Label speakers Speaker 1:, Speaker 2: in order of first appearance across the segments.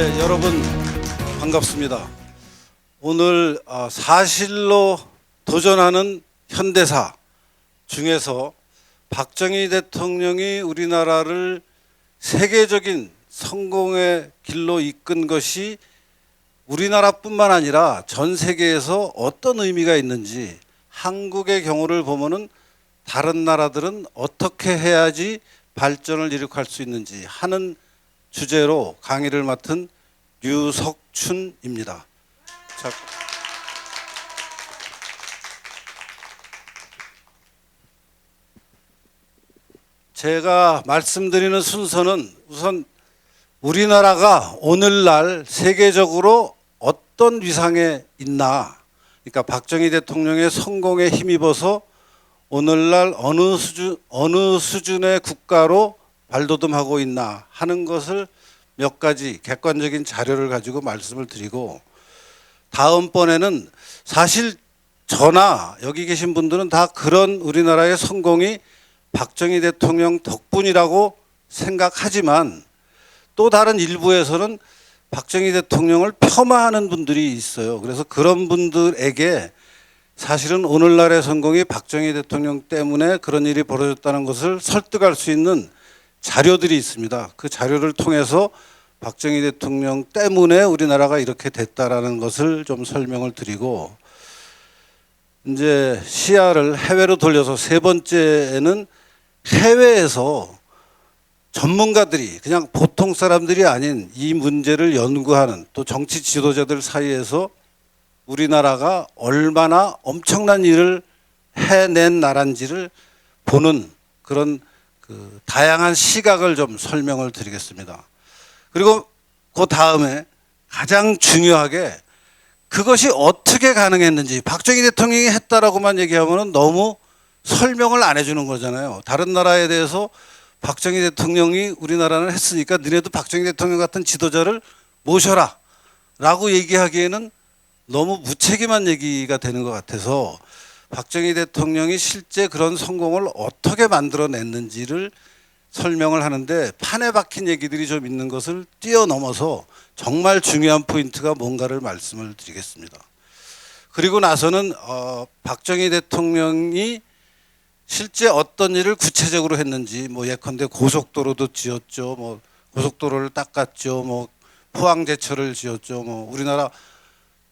Speaker 1: 네, 여러분 반갑습니다. 오늘 사실로 도전하는 현대사 중에서 박정희 대통령이 우리나라를 세계적인 성공의 길로 이끈 것이 우리나라뿐만 아니라 전 세계에서 어떤 의미가 있는지, 한국의 경우를 보면은 다른 나라들은 어떻게 해야지 발전을 이룩할 수 있는지 하는 주제로 강의를 맡은 류석춘입니다. 자, 제가 말씀드리는 순서는 우선 우리나라가 오늘날 세계적으로 어떤 위상에 있나, 그러니까 박정희 대통령의 성공에 힘입어서 오늘날 어느 수준의 국가로 발돋움하고 있나 하는 것을 몇 가지 객관적인 자료를 가지고 말씀을 드리고, 다음번에는 사실 저나 여기 계신 분들은 다 그런 우리나라의 성공이 박정희 대통령 덕분이라고 생각하지만, 또 다른 일부에서는 박정희 대통령을 폄하하는 분들이 있어요. 그래서 그런 분들에게 사실은 오늘날의 성공이 박정희 대통령 때문에 그런 일이 벌어졌다는 것을 설득할 수 있는 자료들이 있습니다. 그 자료를 통해서 박정희 대통령 때문에 우리나라가 이렇게 됐다라는 것을 좀 설명을 드리고, 이제 시야를 해외로 돌려서 세 번째는 해외에서 전문가들이, 그냥 보통 사람들이 아닌 이 문제를 연구하는 또 정치 지도자들 사이에서 우리나라가 얼마나 엄청난 일을 해낸 나라인지를 보는 그런 다양한 시각을 좀 설명을 드리겠습니다. 그리고 그 다음에 가장 중요하게 그것이 어떻게 가능했는지, 박정희 대통령이 했다라고만 얘기하면 너무 설명을 안 해주는 거잖아요. 다른 나라에 대해서 박정희 대통령이 우리나라는 했으니까 너네도 박정희 대통령 같은 지도자를 모셔라 라고 얘기하기에는 너무 무책임한 얘기가 되는 것 같아서, 박정희 대통령이 실제 그런 성공을 어떻게 만들어냈는지를 설명을 하는데 판에 박힌 얘기들이 좀 있는 것을 뛰어넘어서 정말 중요한 포인트가 뭔가를 말씀을 드리겠습니다. 그리고 나서는 박정희 대통령이 실제 어떤 일을 구체적으로 했는지, 뭐 예컨대 고속도로도 지었죠, 뭐 고속도로를 닦았죠, 뭐 포항제철을 지었죠, 뭐 우리나라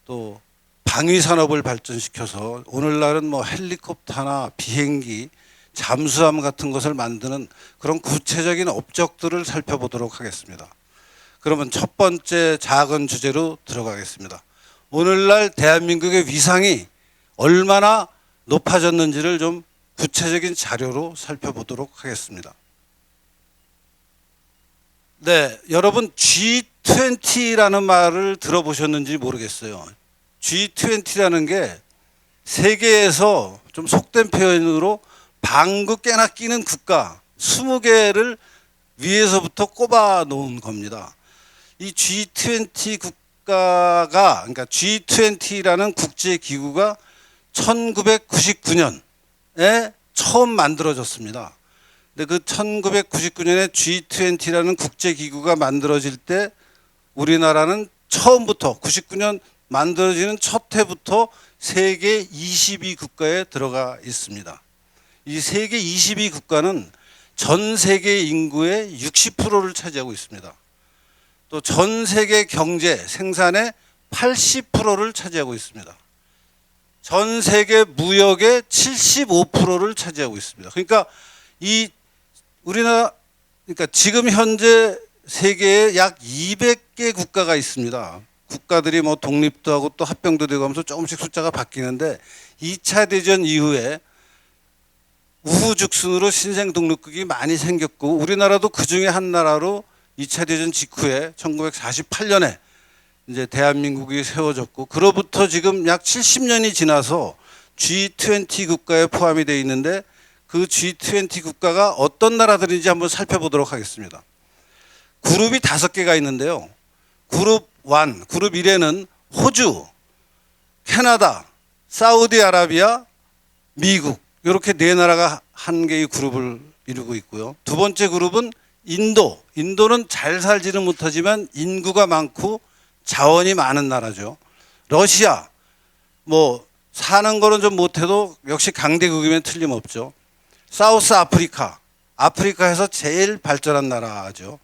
Speaker 1: 또 방위 산업을 발전시켜서 오늘날은 뭐 헬리콥터나 비행기, 잠수함 같은 것을 만드는 그런 구체적인 업적들을 살펴보도록 하겠습니다. 그러면 첫 번째 작은 주제로 들어가겠습니다. 오늘날 대한민국의 위상이 얼마나 높아졌는지를 좀 구체적인 자료로 살펴보도록 하겠습니다. 네, 여러분 G20라는 말을 들어보셨는지 모르겠어요. G20라는 게 세계에서 좀 속된 표현으로 방구 깨나 끼는 국가 20개를 위에서부터 꼽아 놓은 겁니다. 이 G20 국가가, 그러니까 G20라는 국제기구가 1999년에 처음 만들어졌습니다. 근데 그 1999년에 G20라는 국제기구가 만들어질 때 우리나라는 처음부터 99년 만들어지는 첫 해부터 세계 22국가에 들어가 있습니다. 이 세계 22국가는 전 세계 인구의 60%를 차지하고 있습니다. 또 전 세계 경제 생산의 80%를 차지하고 있습니다. 전 세계 무역의 75%를 차지하고 있습니다. 그러니까 우리나라, 그러니까 지금 현재 세계에 약 200개 국가가 있습니다. 국가들이 뭐 독립도 하고 또 합병도 되고 하면서 조금씩 숫자가 바뀌는데, 2차 대전 이후에 우후죽순으로 신생 등록국이 많이 생겼고, 우리나라도 그 중에 한 나라로 2차 대전 직후에 1948년에 이제 대한민국이 세워졌고, 그로부터 지금 약 70년이 지나서 G20 국가에 포함이 되어 있는데, 그 G20 국가가 어떤 나라들인지 한번 살펴보도록 하겠습니다. 그룹이 5개가 있는데요. 그룹 1, 그룹 1에는 호주, 캐나다, 사우디아라비아, 미국, 이렇게 4나라가 한 개의 그룹을 이루고 있고요. 두 번째 그룹은 인도는 잘 살지는 못하지만 인구가 많고 자원이 많은 나라죠. 러시아, 뭐 사는 거는 좀 못해도 역시 강대국이면 틀림없죠. 사우스 아프리카, 아프리카에서 제일 발전한 나라죠.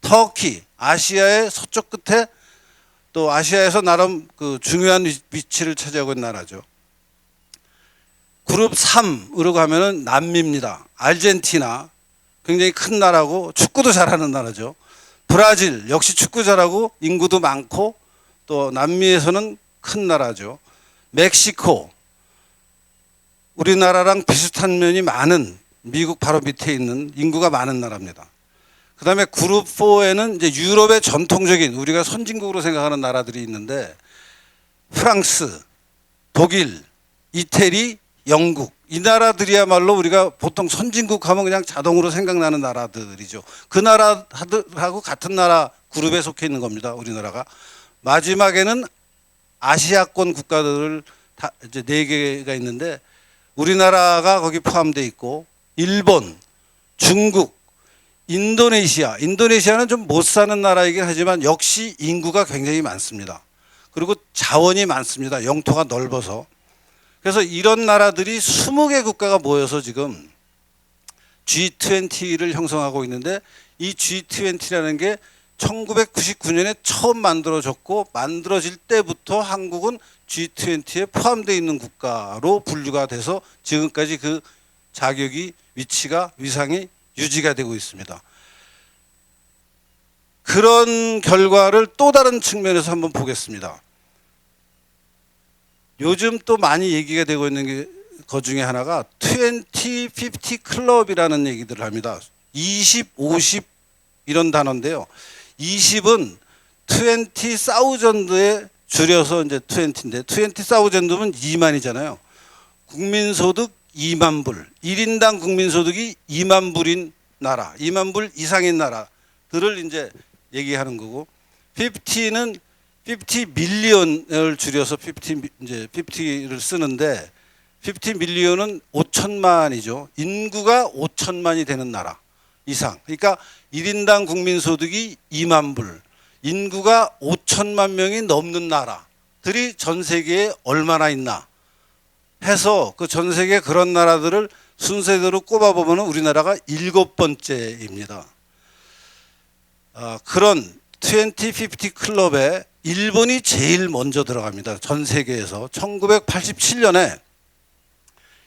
Speaker 1: 터키, 아시아의 서쪽 끝에 또 아시아에서 나름 그 중요한 위치를 차지하고 있는 나라죠. 그룹 3으로 가면은 남미입니다. 아르헨티나, 굉장히 큰 나라고 축구도 잘하는 나라죠. 브라질, 역시 축구 잘하고 인구도 많고 또 남미에서는 큰 나라죠. 멕시코, 우리나라랑 비슷한 면이 많은 미국 바로 밑에 있는 인구가 많은 나라입니다. 그 다음에 그룹 4에는 이제 유럽의 전통적인 우리가 선진국으로 생각하는 나라들이 있는데 프랑스, 독일, 이태리, 영국 이 나라들이야말로 우리가 보통 선진국 하면 그냥 자동으로 생각나는 나라들이죠. 그 나라하고 같은 나라 그룹에 속해 있는 겁니다. 우리나라가. 마지막에는 아시아권 국가들을 다 이제 4개가 있는데 우리나라가 거기 포함되어 있고 일본, 중국, 인도네시아는 좀 못 사는 나라이긴 하지만 역시 인구가 굉장히 많습니다. 그리고 자원이 많습니다. 영토가 넓어서. 그래서 이런 나라들이 20개 국가가 모여서 지금 G20를 형성하고 있는데 이 G20라는 게 1999년에 처음 만들어졌고 만들어질 때부터 한국은 G20에 포함되어 있는 국가로 분류가 돼서 지금까지 그 자격이 위치가 위상이 유지가 되고 있습니다. 그런 결과를 또 다른 측면에서 한번 보겠습니다. 요즘 또 많이 얘기가 되고 있는 것 중에 하나가 20, 50 클럽이라는 얘기들을 합니다. 20, 50 이런 단어인데요. 20은 20,000에 줄여서 이제 20인데 20,000면 2만이잖아요. 국민소득 2만 불, 1인당 국민소득이 2만 불인 나라, 2만 불 이상인 나라들을 이제 얘기하는 거고, 50는 50 밀리언을 줄여서 50를 쓰는데 50 밀리언은 5천만이죠. 인구가 5천만이 되는 나라 이상. 그러니까 1인당 국민소득이 2만 불, 인구가 5천만 명이 넘는 나라들이 전 세계에 얼마나 있나 해서 그 전 세계 그런 나라들을 순서대로 꼽아보면 우리나라가 7번째입니다. 그런 20, 50 클럽에 일본이 제일 먼저 들어갑니다. 전 세계에서 1987년에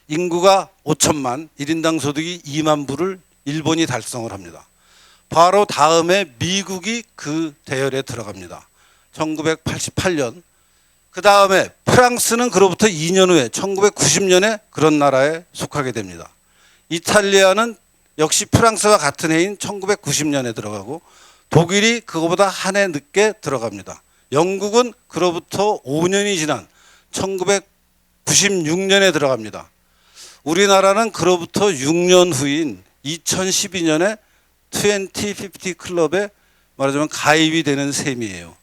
Speaker 1: 인구가 5천만, 1인당 소득이 2만 불을 일본이 달성을 합니다. 바로 다음에 미국이 그 대열에 들어갑니다. 1988년. 그 다음에 프랑스는 그로부터 2년 후에 1990년에 그런 나라에 속하게 됩니다. 이탈리아는 역시 프랑스와 같은 해인 1990년에 들어가고 독일이 그거보다 한 해 늦게 들어갑니다. 영국은 그로부터 5년이 지난 1996년에 들어갑니다. 우리나라는 그로부터 6년 후인 2012년에 20, 50 클럽에 말하자면 가입이 되는 셈이에요.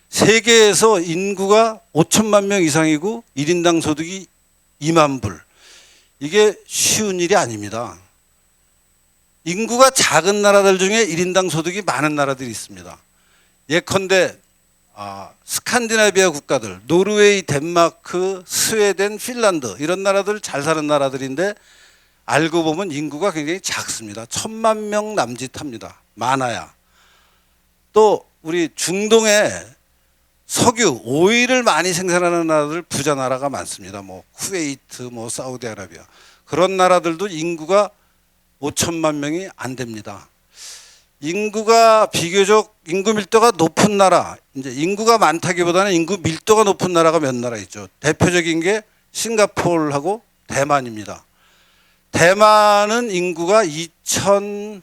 Speaker 1: 세계에서 인구가 5천만 명 이상이고 1인당 소득이 2만 불. 이게 쉬운 일이 아닙니다. 인구가 작은 나라들 중에 1인당 소득이 많은 나라들이 있습니다. 예컨대 스칸디나비아 국가들, 노르웨이, 덴마크, 스웨덴, 핀란드 이런 나라들 잘 사는 나라들인데 알고 보면 인구가 굉장히 작습니다. 1,000만 명 남짓합니다. 많아야. 또 우리 중동에 석유, 오일을 많이 생산하는 나라들 부자 나라가 많습니다. 뭐 쿠웨이트, 뭐 사우디아라비아 그런 나라들도 인구가 5천만 명이 안 됩니다. 인구가 비교적 인구 밀도가 높은 나라, 이제 인구가 많다기보다는 인구 밀도가 높은 나라가 몇 나라 있죠. 대표적인 게 싱가포르하고 대만입니다. 대만은 인구가 2,600만,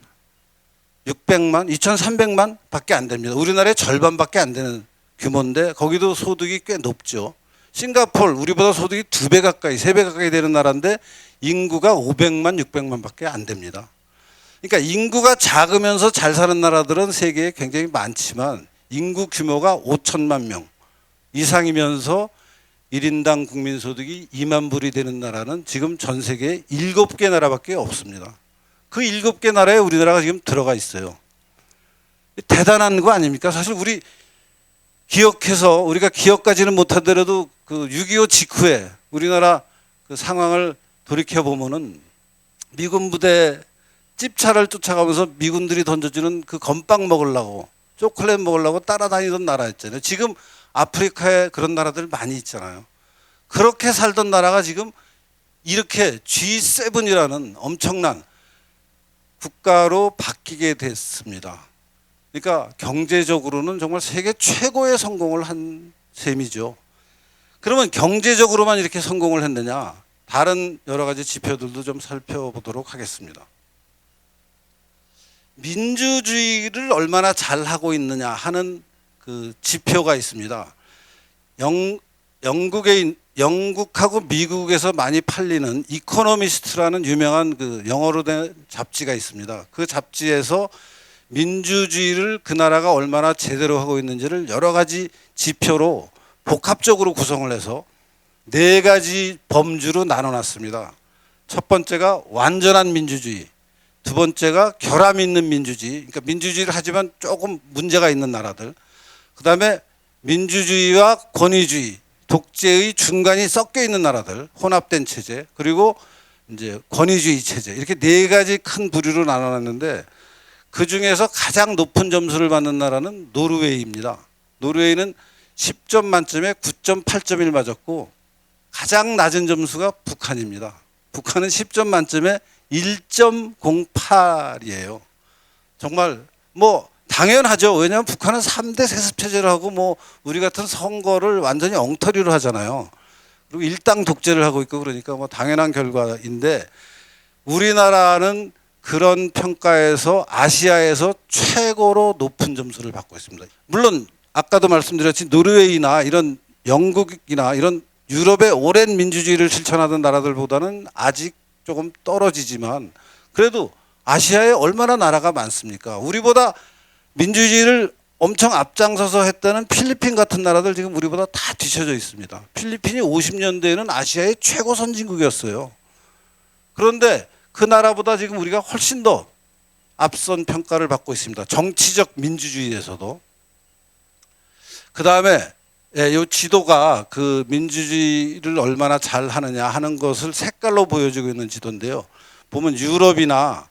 Speaker 1: 2,300만 밖에 안 됩니다. 우리나라의 절반밖에 안 되는 규모인데 거기도 소득이 꽤 높죠. 싱가포르 우리보다 소득이 2배 가까이 3배 가까이 되는 나라인데 인구가 500만 600만 밖에 안 됩니다. 그러니까 인구가 작으면서 잘 사는 나라들은 세계에 굉장히 많지만 인구 규모가 5천만 명 이상이면서 1인당 국민소득이 2만 불이 되는 나라는 지금 전 세계에 7개 나라밖에 없습니다. 그 7개 나라에 우리나라가 지금 들어가 있어요. 대단한 거 아닙니까? 사실 우리 기억해서 우리가 기억까지는 못하더라도 그 6.25 직후에 우리나라 그 상황을 돌이켜 보면은 미군 부대 찝차를 쫓아가면서 미군들이 던져주는 그 건빵 먹으려고 초콜릿 먹으려고 따라다니던 나라였잖아요. 지금 아프리카에 그런 나라들 많이 있잖아요. 그렇게 살던 나라가 지금 이렇게 G7이라는 엄청난 국가로 바뀌게 됐습니다. 그러니까 경제적으로는 정말 세계 최고의 성공을 한 셈이죠. 그러면 경제적으로만 이렇게 성공을 했느냐? 다른 여러 가지 지표들도 좀 살펴보도록 하겠습니다. 민주주의를 얼마나 잘하고 있느냐 하는 그 지표가 있습니다. 영국하고 미국에서 많이 팔리는 이코노미스트라는 유명한 그 영어로 된 잡지가 있습니다. 그 잡지에서 민주주의를 그 나라가 얼마나 제대로 하고 있는지를 여러 가지 지표로 복합적으로 구성을 해서 4가지 범주로 나눠놨습니다. 첫 번째가 완전한 민주주의, 두 번째가 결함 있는 민주주의, 그러니까 민주주의를 하지만 조금 문제가 있는 나라들, 그 다음에 민주주의와 권위주의, 독재의 중간이 섞여 있는 나라들, 혼합된 체제, 그리고 이제 권위주의 체제, 이렇게 4가지 큰 부류로 나눠놨는데 그 중에서 가장 높은 점수를 받는 나라는 노르웨이입니다. 노르웨이는 10점 만점에 9.8점을 맞았고 가장 낮은 점수가 북한입니다. 북한은 10점 만점에 1.08이에요. 정말 뭐 당연하죠. 왜냐하면 북한은 3대 세습체제를 하고 뭐 우리 같은 선거를 완전히 엉터리로 하잖아요. 그리고 일당 독재를 하고 있고 그러니까 뭐 당연한 결과인데 우리나라는 그런 평가에서 아시아에서 최고로 높은 점수를 받고 있습니다. 물론 아까도 말씀드렸지 노르웨이나 이런 영국이나 이런 유럽의 오랜 민주주의를 실천하던 나라들보다는 아직 조금 떨어지지만 그래도 아시아에 얼마나 나라가 많습니까? 우리보다 민주주의를 엄청 앞장서서 했다는 필리핀 같은 나라들 지금 우리보다 다 뒤쳐져 있습니다. 필리핀이 50년대에는 아시아의 최고 선진국이었어요. 그런데 그 나라보다 지금 우리가 훨씬 더 앞선 평가를 받고 있습니다. 정치적 민주주의에서도. 그 다음에 이 지도가 그 민주주의를 얼마나 잘 하느냐 하는 것을 색깔로 보여주고 있는 지도인데요. 보면 유럽이나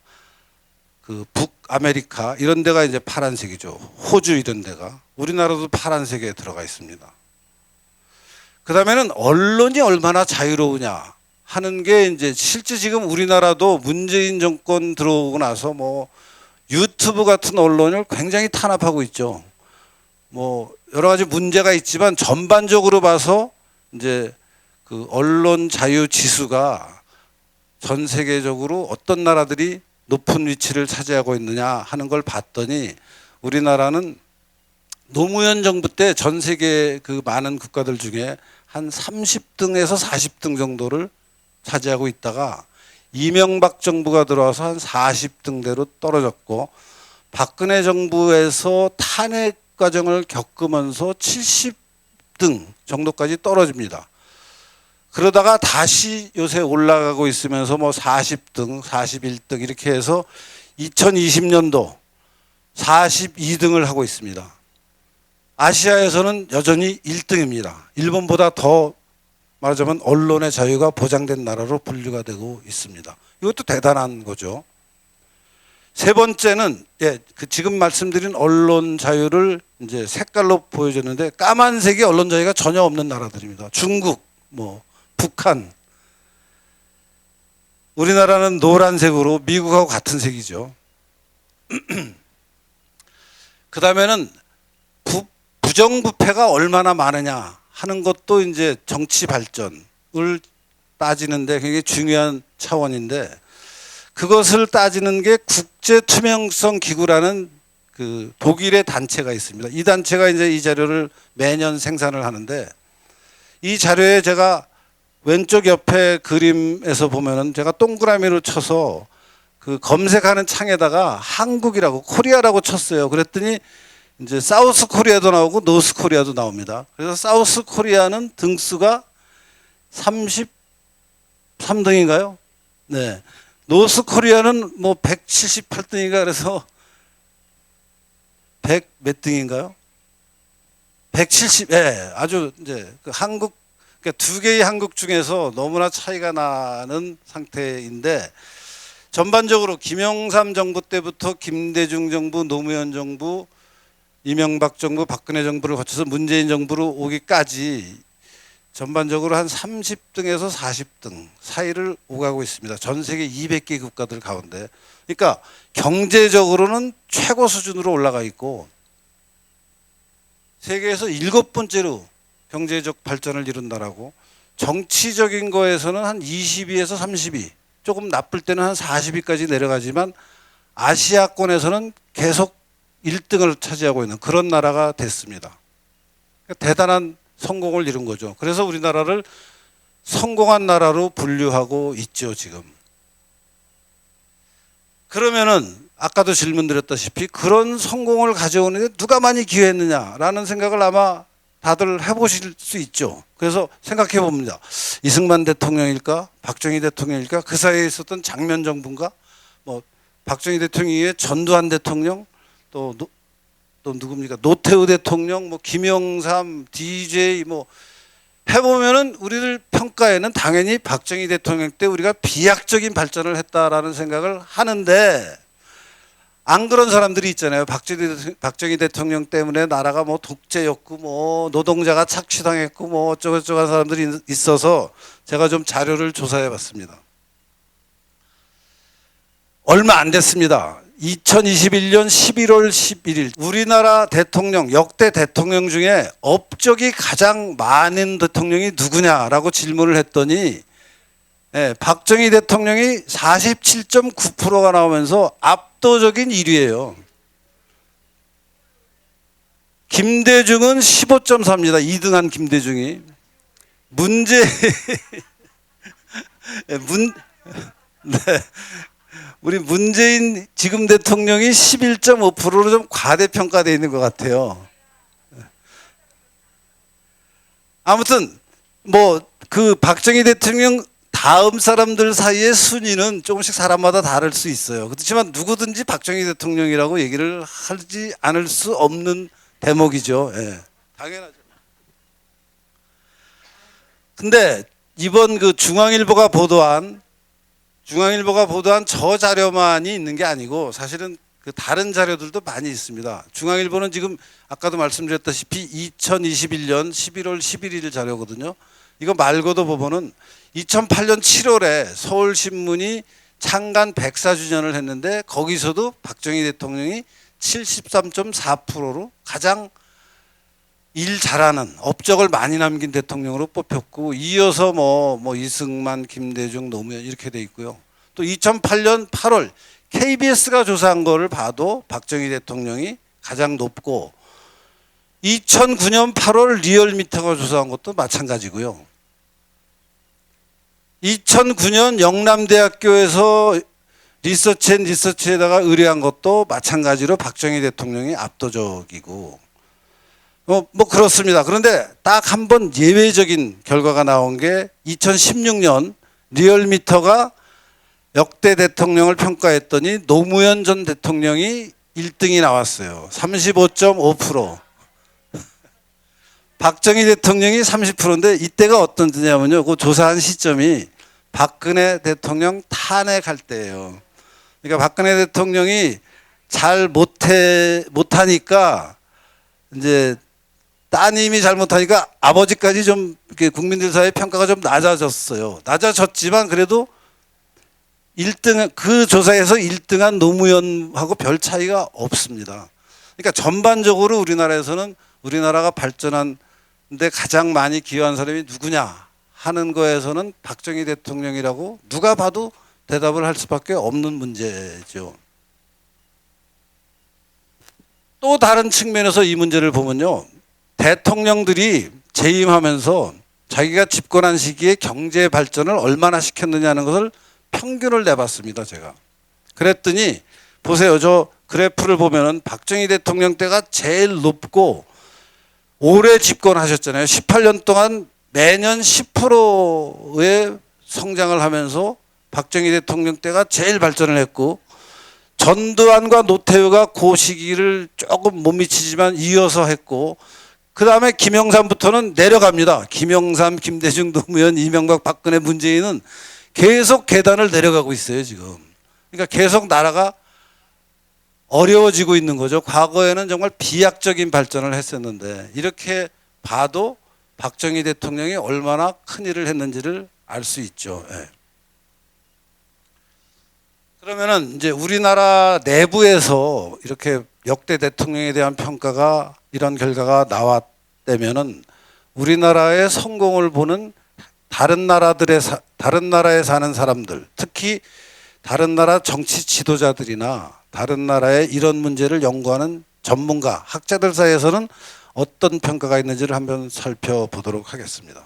Speaker 1: 그 북아메리카 이런 데가 이제 파란색이죠. 호주 이런 데가. 우리나라도 파란색에 들어가 있습니다. 그 다음에는 언론이 얼마나 자유로우냐 하는 게 이제 실제 지금 우리나라도 문재인 정권 들어오고 나서 뭐 유튜브 같은 언론을 굉장히 탄압하고 있죠. 뭐 여러 가지 문제가 있지만 전반적으로 봐서 이제 그 언론 자유 지수가 전 세계적으로 어떤 나라들이 높은 위치를 차지하고 있느냐 하는 걸 봤더니 우리나라는 노무현 정부 때 전 세계 그 많은 국가들 중에 한 30등에서 40등 정도를 차지하고 있다가 이명박 정부가 들어와서 한 40등대로 떨어졌고 박근혜 정부에서 탄핵 과정을 겪으면서 70등 정도까지 떨어집니다. 그러다가 다시 요새 올라가고 있으면서 뭐 40등, 41등 이렇게 해서 2020년도 42등을 하고 있습니다. 아시아에서는 여전히 1등입니다. 일본보다 더 말하자면 언론의 자유가 보장된 나라로 분류가 되고 있습니다. 이것도 대단한 거죠. 세 번째는 그 지금 말씀드린 언론 자유를 이제 색깔로 보여줬는데 까만색이 언론 자유가 전혀 없는 나라들입니다. 중국, 뭐 북한. 우리나라는 노란색으로 미국하고 같은 색이죠. 그 다음에는 부정부패가 얼마나 많으냐 하는 것도 이제 정치 발전을 따지는데 굉장히 중요한 차원인데 그것을 따지는 게 국제투명성 기구라는 그 독일의 단체가 있습니다. 이 단체가 이제 이 자료를 매년 생산을 하는데 이 자료에 제가 왼쪽 옆에 그림에서 보면은 제가 동그라미로 쳐서 그 검색하는 창에다가 한국이라고 코리아라고 쳤어요. 그랬더니 이제 사우스 코리아도 나오고 노스 코리아도 나옵니다. 그래서 사우스 코리아는 등수가 33등인가요? 네. 노스코리아는 뭐 178등인가 그래서 100 몇 등인가요? 170, 예, 아주 이제 그 한국, 그러니까 두 개의 한국 중에서 너무나 차이가 나는 상태인데, 전반적으로 김영삼 정부 때부터 김대중 정부, 노무현 정부, 이명박 정부, 박근혜 정부를 거쳐서 문재인 정부로 오기까지 전반적으로 한 30등에서 40등 사이를 오가고 있습니다. 전 세계 200개 국가들 가운데. 그러니까 경제적으로는 최고 수준으로 올라가 있고 세계에서 7번째로 경제적 발전을 이룬 나라고, 정치적인 거에서는 한 22에서 32, 조금 나쁠 때는 한 40위까지 내려가지만 아시아권에서는 계속 1등을 차지하고 있는 그런 나라가 됐습니다. 그러니까 대단한 성공을 이룬 거죠. 그래서 우리나라를 성공한 나라로 분류하고 있죠, 지금. 그러면은 아까도 질문드렸다시피 그런 성공을 가져오는데 누가 많이 기여했느냐라는 생각을 아마 다들 해보실 수 있죠. 그래서 생각해 봅니다. 이승만 대통령일까? 박정희 대통령일까? 그 사이에 있었던 장면 정부인가? 뭐 박정희 대통령 이후에 전두환 대통령, 또 누굽니까? 노태우 대통령, 뭐 김영삼, DJ 뭐 해보면은 우리들 평가에는 당연히 박정희 대통령 때 우리가 비약적인 발전을 했다라는 생각을 하는데, 안 그런 사람들이 있잖아요. 박정희 대통령 때문에 나라가 뭐 독재였고 뭐 노동자가 착취당했고 뭐 어쩌고저쩌고 한 사람들이 있어서 제가 좀 자료를 조사해 봤습니다. 얼마 안 됐습니다. 2021년 11월 11일 우리나라 대통령, 역대 대통령 중에 업적이 가장 많은 대통령이 누구냐라고 질문을 했더니 박정희 대통령이 47.9%가 나오면서 압도적인 1위예요. 김대중은 15.4입니다. 2등한 김대중이. 네. 우리 문재인 지금 대통령이 11.5%로 좀 과대평가되어 있는 것 같아요. 아무튼 뭐 그 박정희 대통령 다음 사람들 사이의 순위는 조금씩 사람마다 다를 수 있어요. 그렇지만 누구든지 박정희 대통령이라고 얘기를 하지 않을 수 없는 대목이죠. 예, 당연하죠. 근데 이번 그 중앙일보가 보도한 저 자료만이 있는 게 아니고 사실은 그 다른 자료들도 많이 있습니다. 중앙일보는 지금 아까도 말씀드렸다시피 2021년 11월 11일 자료거든요. 이거 말고도 보면은 2008년 7월에 서울신문이 창간 104주년을 했는데 거기서도 박정희 대통령이 73.4%로 가장 일 잘하는, 업적을 많이 남긴 대통령으로 뽑혔고, 이어서 뭐 이승만, 김대중, 노무현 이렇게 돼 있고요. 또 2008년 8월 KBS가 조사한 거를 봐도 박정희 대통령이 가장 높고, 2009년 8월 리얼미터가 조사한 것도 마찬가지고요. 2009년 영남대학교에서 리서치에다가 의뢰한 것도 마찬가지로 박정희 대통령이 압도적이고, 뭐 그렇습니다. 그런데 딱 한 번 예외적인 결과가 나온 게 2016년 리얼미터가 역대 대통령을 평가했더니 노무현 전 대통령이 1등이 나왔어요. 35.5%. 박정희 대통령이 30%인데 이때가 어떤 때냐면요. 그 조사한 시점이 박근혜 대통령 탄핵할 때예요. 그러니까 박근혜 대통령이 잘 못하니까 이제 따님이 잘못하니까 아버지까지 좀 이렇게 국민들 사이에 평가가 좀 낮아졌어요. 낮아졌지만 그래도 1등, 그 조사에서 1등한 노무현하고 별 차이가 없습니다. 그러니까 전반적으로 우리나라에서는 우리나라가 발전한데 가장 많이 기여한 사람이 누구냐 하는 거에서는 박정희 대통령이라고 누가 봐도 대답을 할 수밖에 없는 문제죠. 또 다른 측면에서 이 문제를 보면요. 대통령들이 재임하면서 자기가 집권한 시기에 경제 발전을 얼마나 시켰느냐는 것을 평균을 내봤습니다, 제가. 그랬더니 보세요. 저 그래프를 보면은 박정희 대통령 때가 제일 높고 오래 집권하셨잖아요. 18년 동안 매년 10%의 성장을 하면서 박정희 대통령 때가 제일 발전을 했고, 전두환과 노태우가 그 시기를 조금 못 미치지만 이어서 했고, 그 다음에 김영삼부터는 내려갑니다. 김영삼, 김대중, 노무현, 이명박, 박근혜, 문재인은 계속 계단을 내려가고 있어요, 지금. 그러니까 계속 나라가 어려워지고 있는 거죠. 과거에는 정말 비약적인 발전을 했었는데, 이렇게 봐도 박정희 대통령이 얼마나 큰 일을 했는지를 알 수 있죠. 예. 그러면은 이제 우리나라 내부에서 이렇게 역대 대통령에 대한 평가가 이런 결과가 나왔다면은 우리나라의 성공을 보는 다른 나라에 사는 사람들, 특히 다른 나라 정치 지도자들이나 다른 나라의 이런 문제를 연구하는 전문가, 학자들 사이에서는 어떤 평가가 있는지를 한번 살펴보도록 하겠습니다.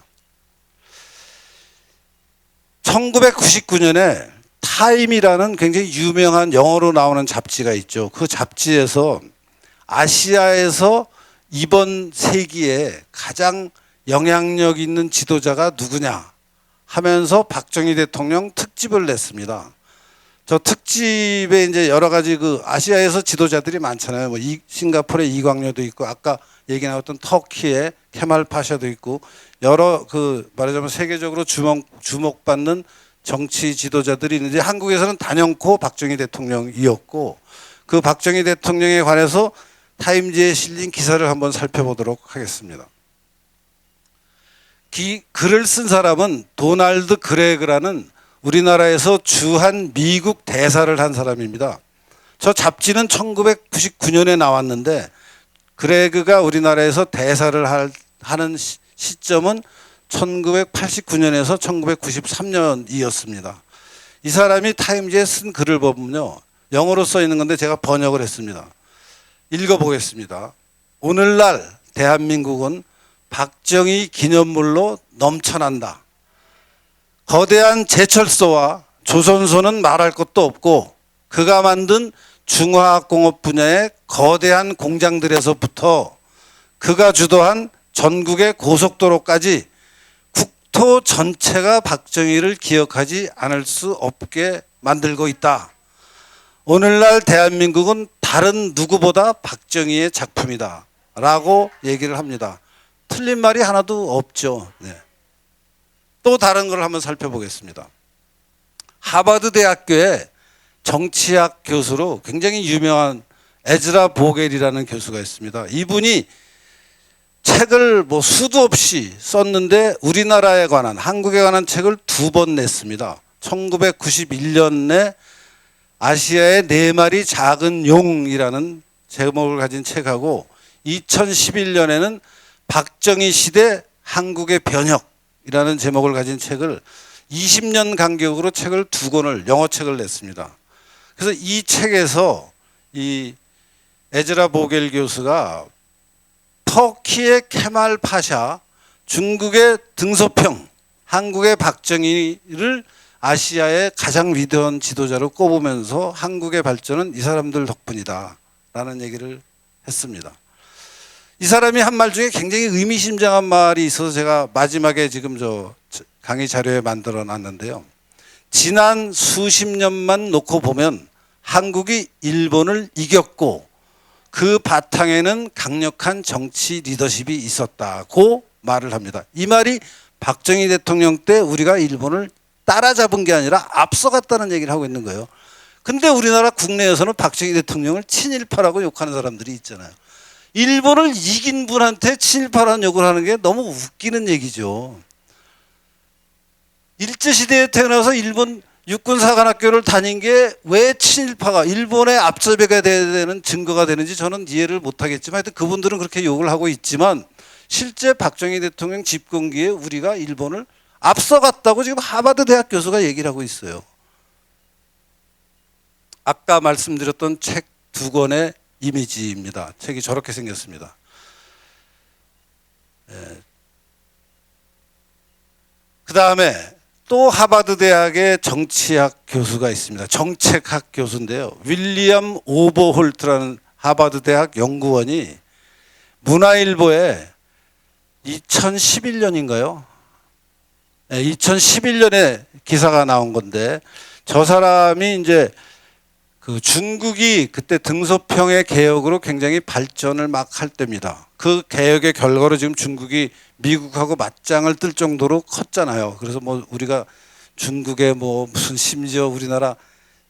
Speaker 1: 1999년에 타임이라는 굉장히 유명한 영어로 나오는 잡지가 있죠. 그 잡지에서 아시아에서 이번 세기에 가장 영향력 있는 지도자가 누구냐 하면서 박정희 대통령 특집을 냈습니다. 저 특집에 이제 여러 가지 그 아시아에서 지도자들이 많잖아요. 뭐 싱가포르의 이광료도 있고, 아까 얘기 나왔던 터키의 케말 파샤도 있고, 여러 그 말하자면 세계적으로 주목받는 정치 지도자들이 있는데, 한국에서는 단연코 박정희 대통령이었고, 그 박정희 대통령에 관해서 타임지에 실린 기사를 한번 살펴보도록 하겠습니다. 글을 쓴 사람은 도널드 그레그라는 우리나라에서 주한 미국 대사를 한 사람입니다. 저 잡지는 1999년에 나왔는데 그레그가 우리나라에서 대사를 하는 시점은 1989년에서 1993년이었습니다. 이 사람이 타임지에 쓴 글을 보면요, 영어로 써 있는 건데 제가 번역을 했습니다. 읽어보겠습니다. 오늘날 대한민국은 박정희 기념물로 넘쳐난다. 거대한 제철소와 조선소는 말할 것도 없고, 그가 만든 중화학공업 분야의 거대한 공장들에서부터 그가 주도한 전국의 고속도로까지 국토 전체가 박정희를 기억하지 않을 수 없게 만들고 있다. 오늘날 대한민국은 다른 누구보다 박정희의 작품이다 라고 얘기를 합니다. 틀린 말이 하나도 없죠. 네. 또 다른 걸 한번 살펴보겠습니다. 하버드 대학교의 정치학 교수로 굉장히 유명한 에즈라 보겔이라는 교수가 있습니다. 이분이 책을 뭐 수도 없이 썼는데 우리나라에 관한, 한국에 관한 책을 2번 냈습니다. 1991년에 아시아의 4마리 작은 용이라는 제목을 가진 책하고, 2011년에는 박정희 시대 한국의 변혁이라는 제목을 가진 책을 20년 간격으로 책을 2권을, 영어 책을 냈습니다. 그래서 이 책에서 이 에즈라 보겔 교수가 터키의 케말 파샤, 중국의 등소평, 한국의 박정희를 아시아의 가장 위대한 지도자로 꼽으면서 한국의 발전은 이 사람들 덕분이다 라는 얘기를 했습니다. 이 사람이 한 말 중에 굉장히 의미심장한 말이 있어서 제가 마지막에 지금 저 강의 자료에 만들어 놨는데요. 지난 수십 년만 놓고 보면 한국이 일본을 이겼고 그 바탕에는 강력한 정치 리더십이 있었다고 말을 합니다. 이 말이 박정희 대통령 때 우리가 일본을 따라잡은 게 아니라 앞서갔다는 얘기를 하고 있는 거예요. 근데 우리나라 국내에서는 박정희 대통령을 친일파라고 욕하는 사람들이 있잖아요. 일본을 이긴 분한테 친일파라는 욕을 하는 게 너무 웃기는 얘기죠. 일제시대에 태어나서 일본 육군사관학교를 다닌 게 왜 친일파가 일본의 앞서배가 돼야 되는 증거가 되는지 저는 이해를 못하겠지만, 하여튼 그분들은 그렇게 욕을 하고 있지만 실제 박정희 대통령 집권기에 우리가 일본을 앞서갔다고 지금 하버드 대학 교수가 얘기를 하고 있어요. 아까 말씀드렸던 책 2권의 이미지입니다. 책이 저렇게 생겼습니다. 그 다음에 또 하버드 대학의 정치학 교수가 있습니다. 정책학 교수인데요. 윌리엄 오버홀트라는 하버드 대학 연구원이 문화일보에 2011년인가요? 2011년에 기사가 나온 건데, 저 사람이 이제 그 중국이 그때 등소평의 개혁으로 굉장히 발전을 막 할 때입니다. 그 개혁의 결과로 지금 중국이 미국하고 맞짱을 뜰 정도로 컸잖아요. 그래서 뭐 우리가 중국의 뭐 무슨, 심지어 우리나라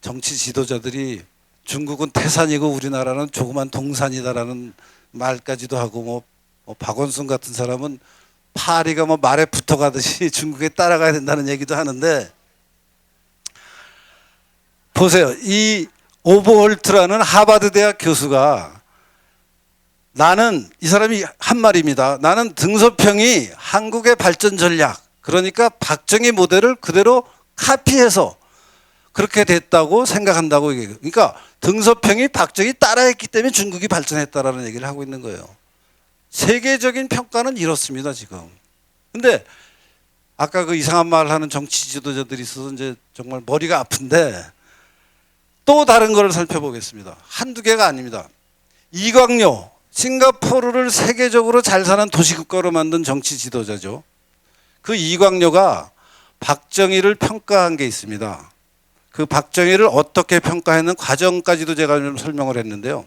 Speaker 1: 정치 지도자들이 중국은 태산이고 우리나라는 조그만 동산이다라는 말까지도 하고, 뭐 박원순 같은 사람은 파리가 뭐 말에 붙어가듯이 중국에 따라가야 된다는 얘기도 하는데, 보세요. 이 오버홀트라는 하버드 대학 교수가, 나는, 이 사람이 한 말입니다. 나는 등소평이 한국의 발전 전략, 그러니까 박정희 모델을 그대로 카피해서 그렇게 됐다고 생각한다고 얘기해요. 그러니까 등소평이 박정희 따라했기 때문에 중국이 발전했다라는 얘기를 하고 있는 거예요. 세계적인 평가는 이렇습니다, 지금. 근데 아까 그 이상한 말 하는 정치 지도자들이 있어서 이제 정말 머리가 아픈데, 또 다른 거를 살펴보겠습니다. 한두 개가 아닙니다. 이광요, 싱가포르를 세계적으로 잘 사는 도시국가로 만든 정치 지도자죠. 그 이광요가 박정희를 평가한 게 있습니다. 그 박정희를 어떻게 평가하는 과정까지도 제가 좀 설명을 했는데요.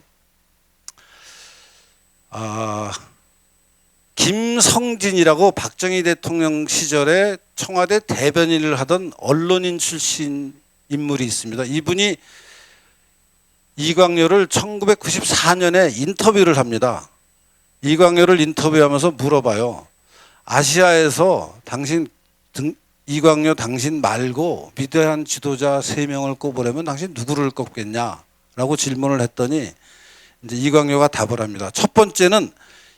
Speaker 1: 김성진이라고 박정희 대통령 시절에 청와대 대변인을 하던 언론인 출신 인물이 있습니다. 이분이 이광요를 1994년에 인터뷰를 합니다. 이광요를 인터뷰하면서 물어봐요. 아시아에서 이광요 당신 말고 위대한 지도자 3명을 꼽으려면 당신 누구를 꼽겠냐? 라고 질문을 했더니 이제 이광요가 답을 합니다. 첫 번째는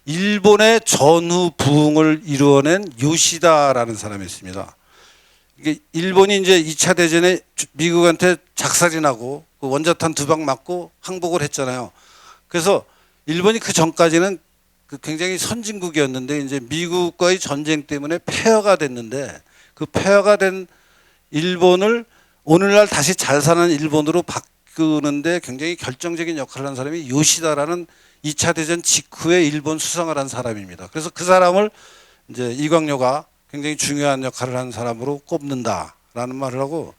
Speaker 1: 일본의 전후 부흥을 이루어낸 요시다라는 사람이 있습니다. 이게 일본이 이제 2차 대전에 미국한테 작살이 나고 그 원자탄 2방 맞고 항복을 했잖아요. 그래서 일본이 그 전까지는 그 굉장히 선진국이었는데, 이제 미국과의 전쟁 때문에 폐허가 됐는데, 그 폐허가 된 일본을 오늘날 다시 잘 사는 일본으로 바꾸는데 굉장히 결정적인 역할을 한 사람이 요시다라는 2차 대전 직후에 일본 수상을 한 사람입니다. 그래서 그 사람을 이제 이광요가 굉장히 중요한 역할을 한 사람으로 꼽는다라는 말을 하고,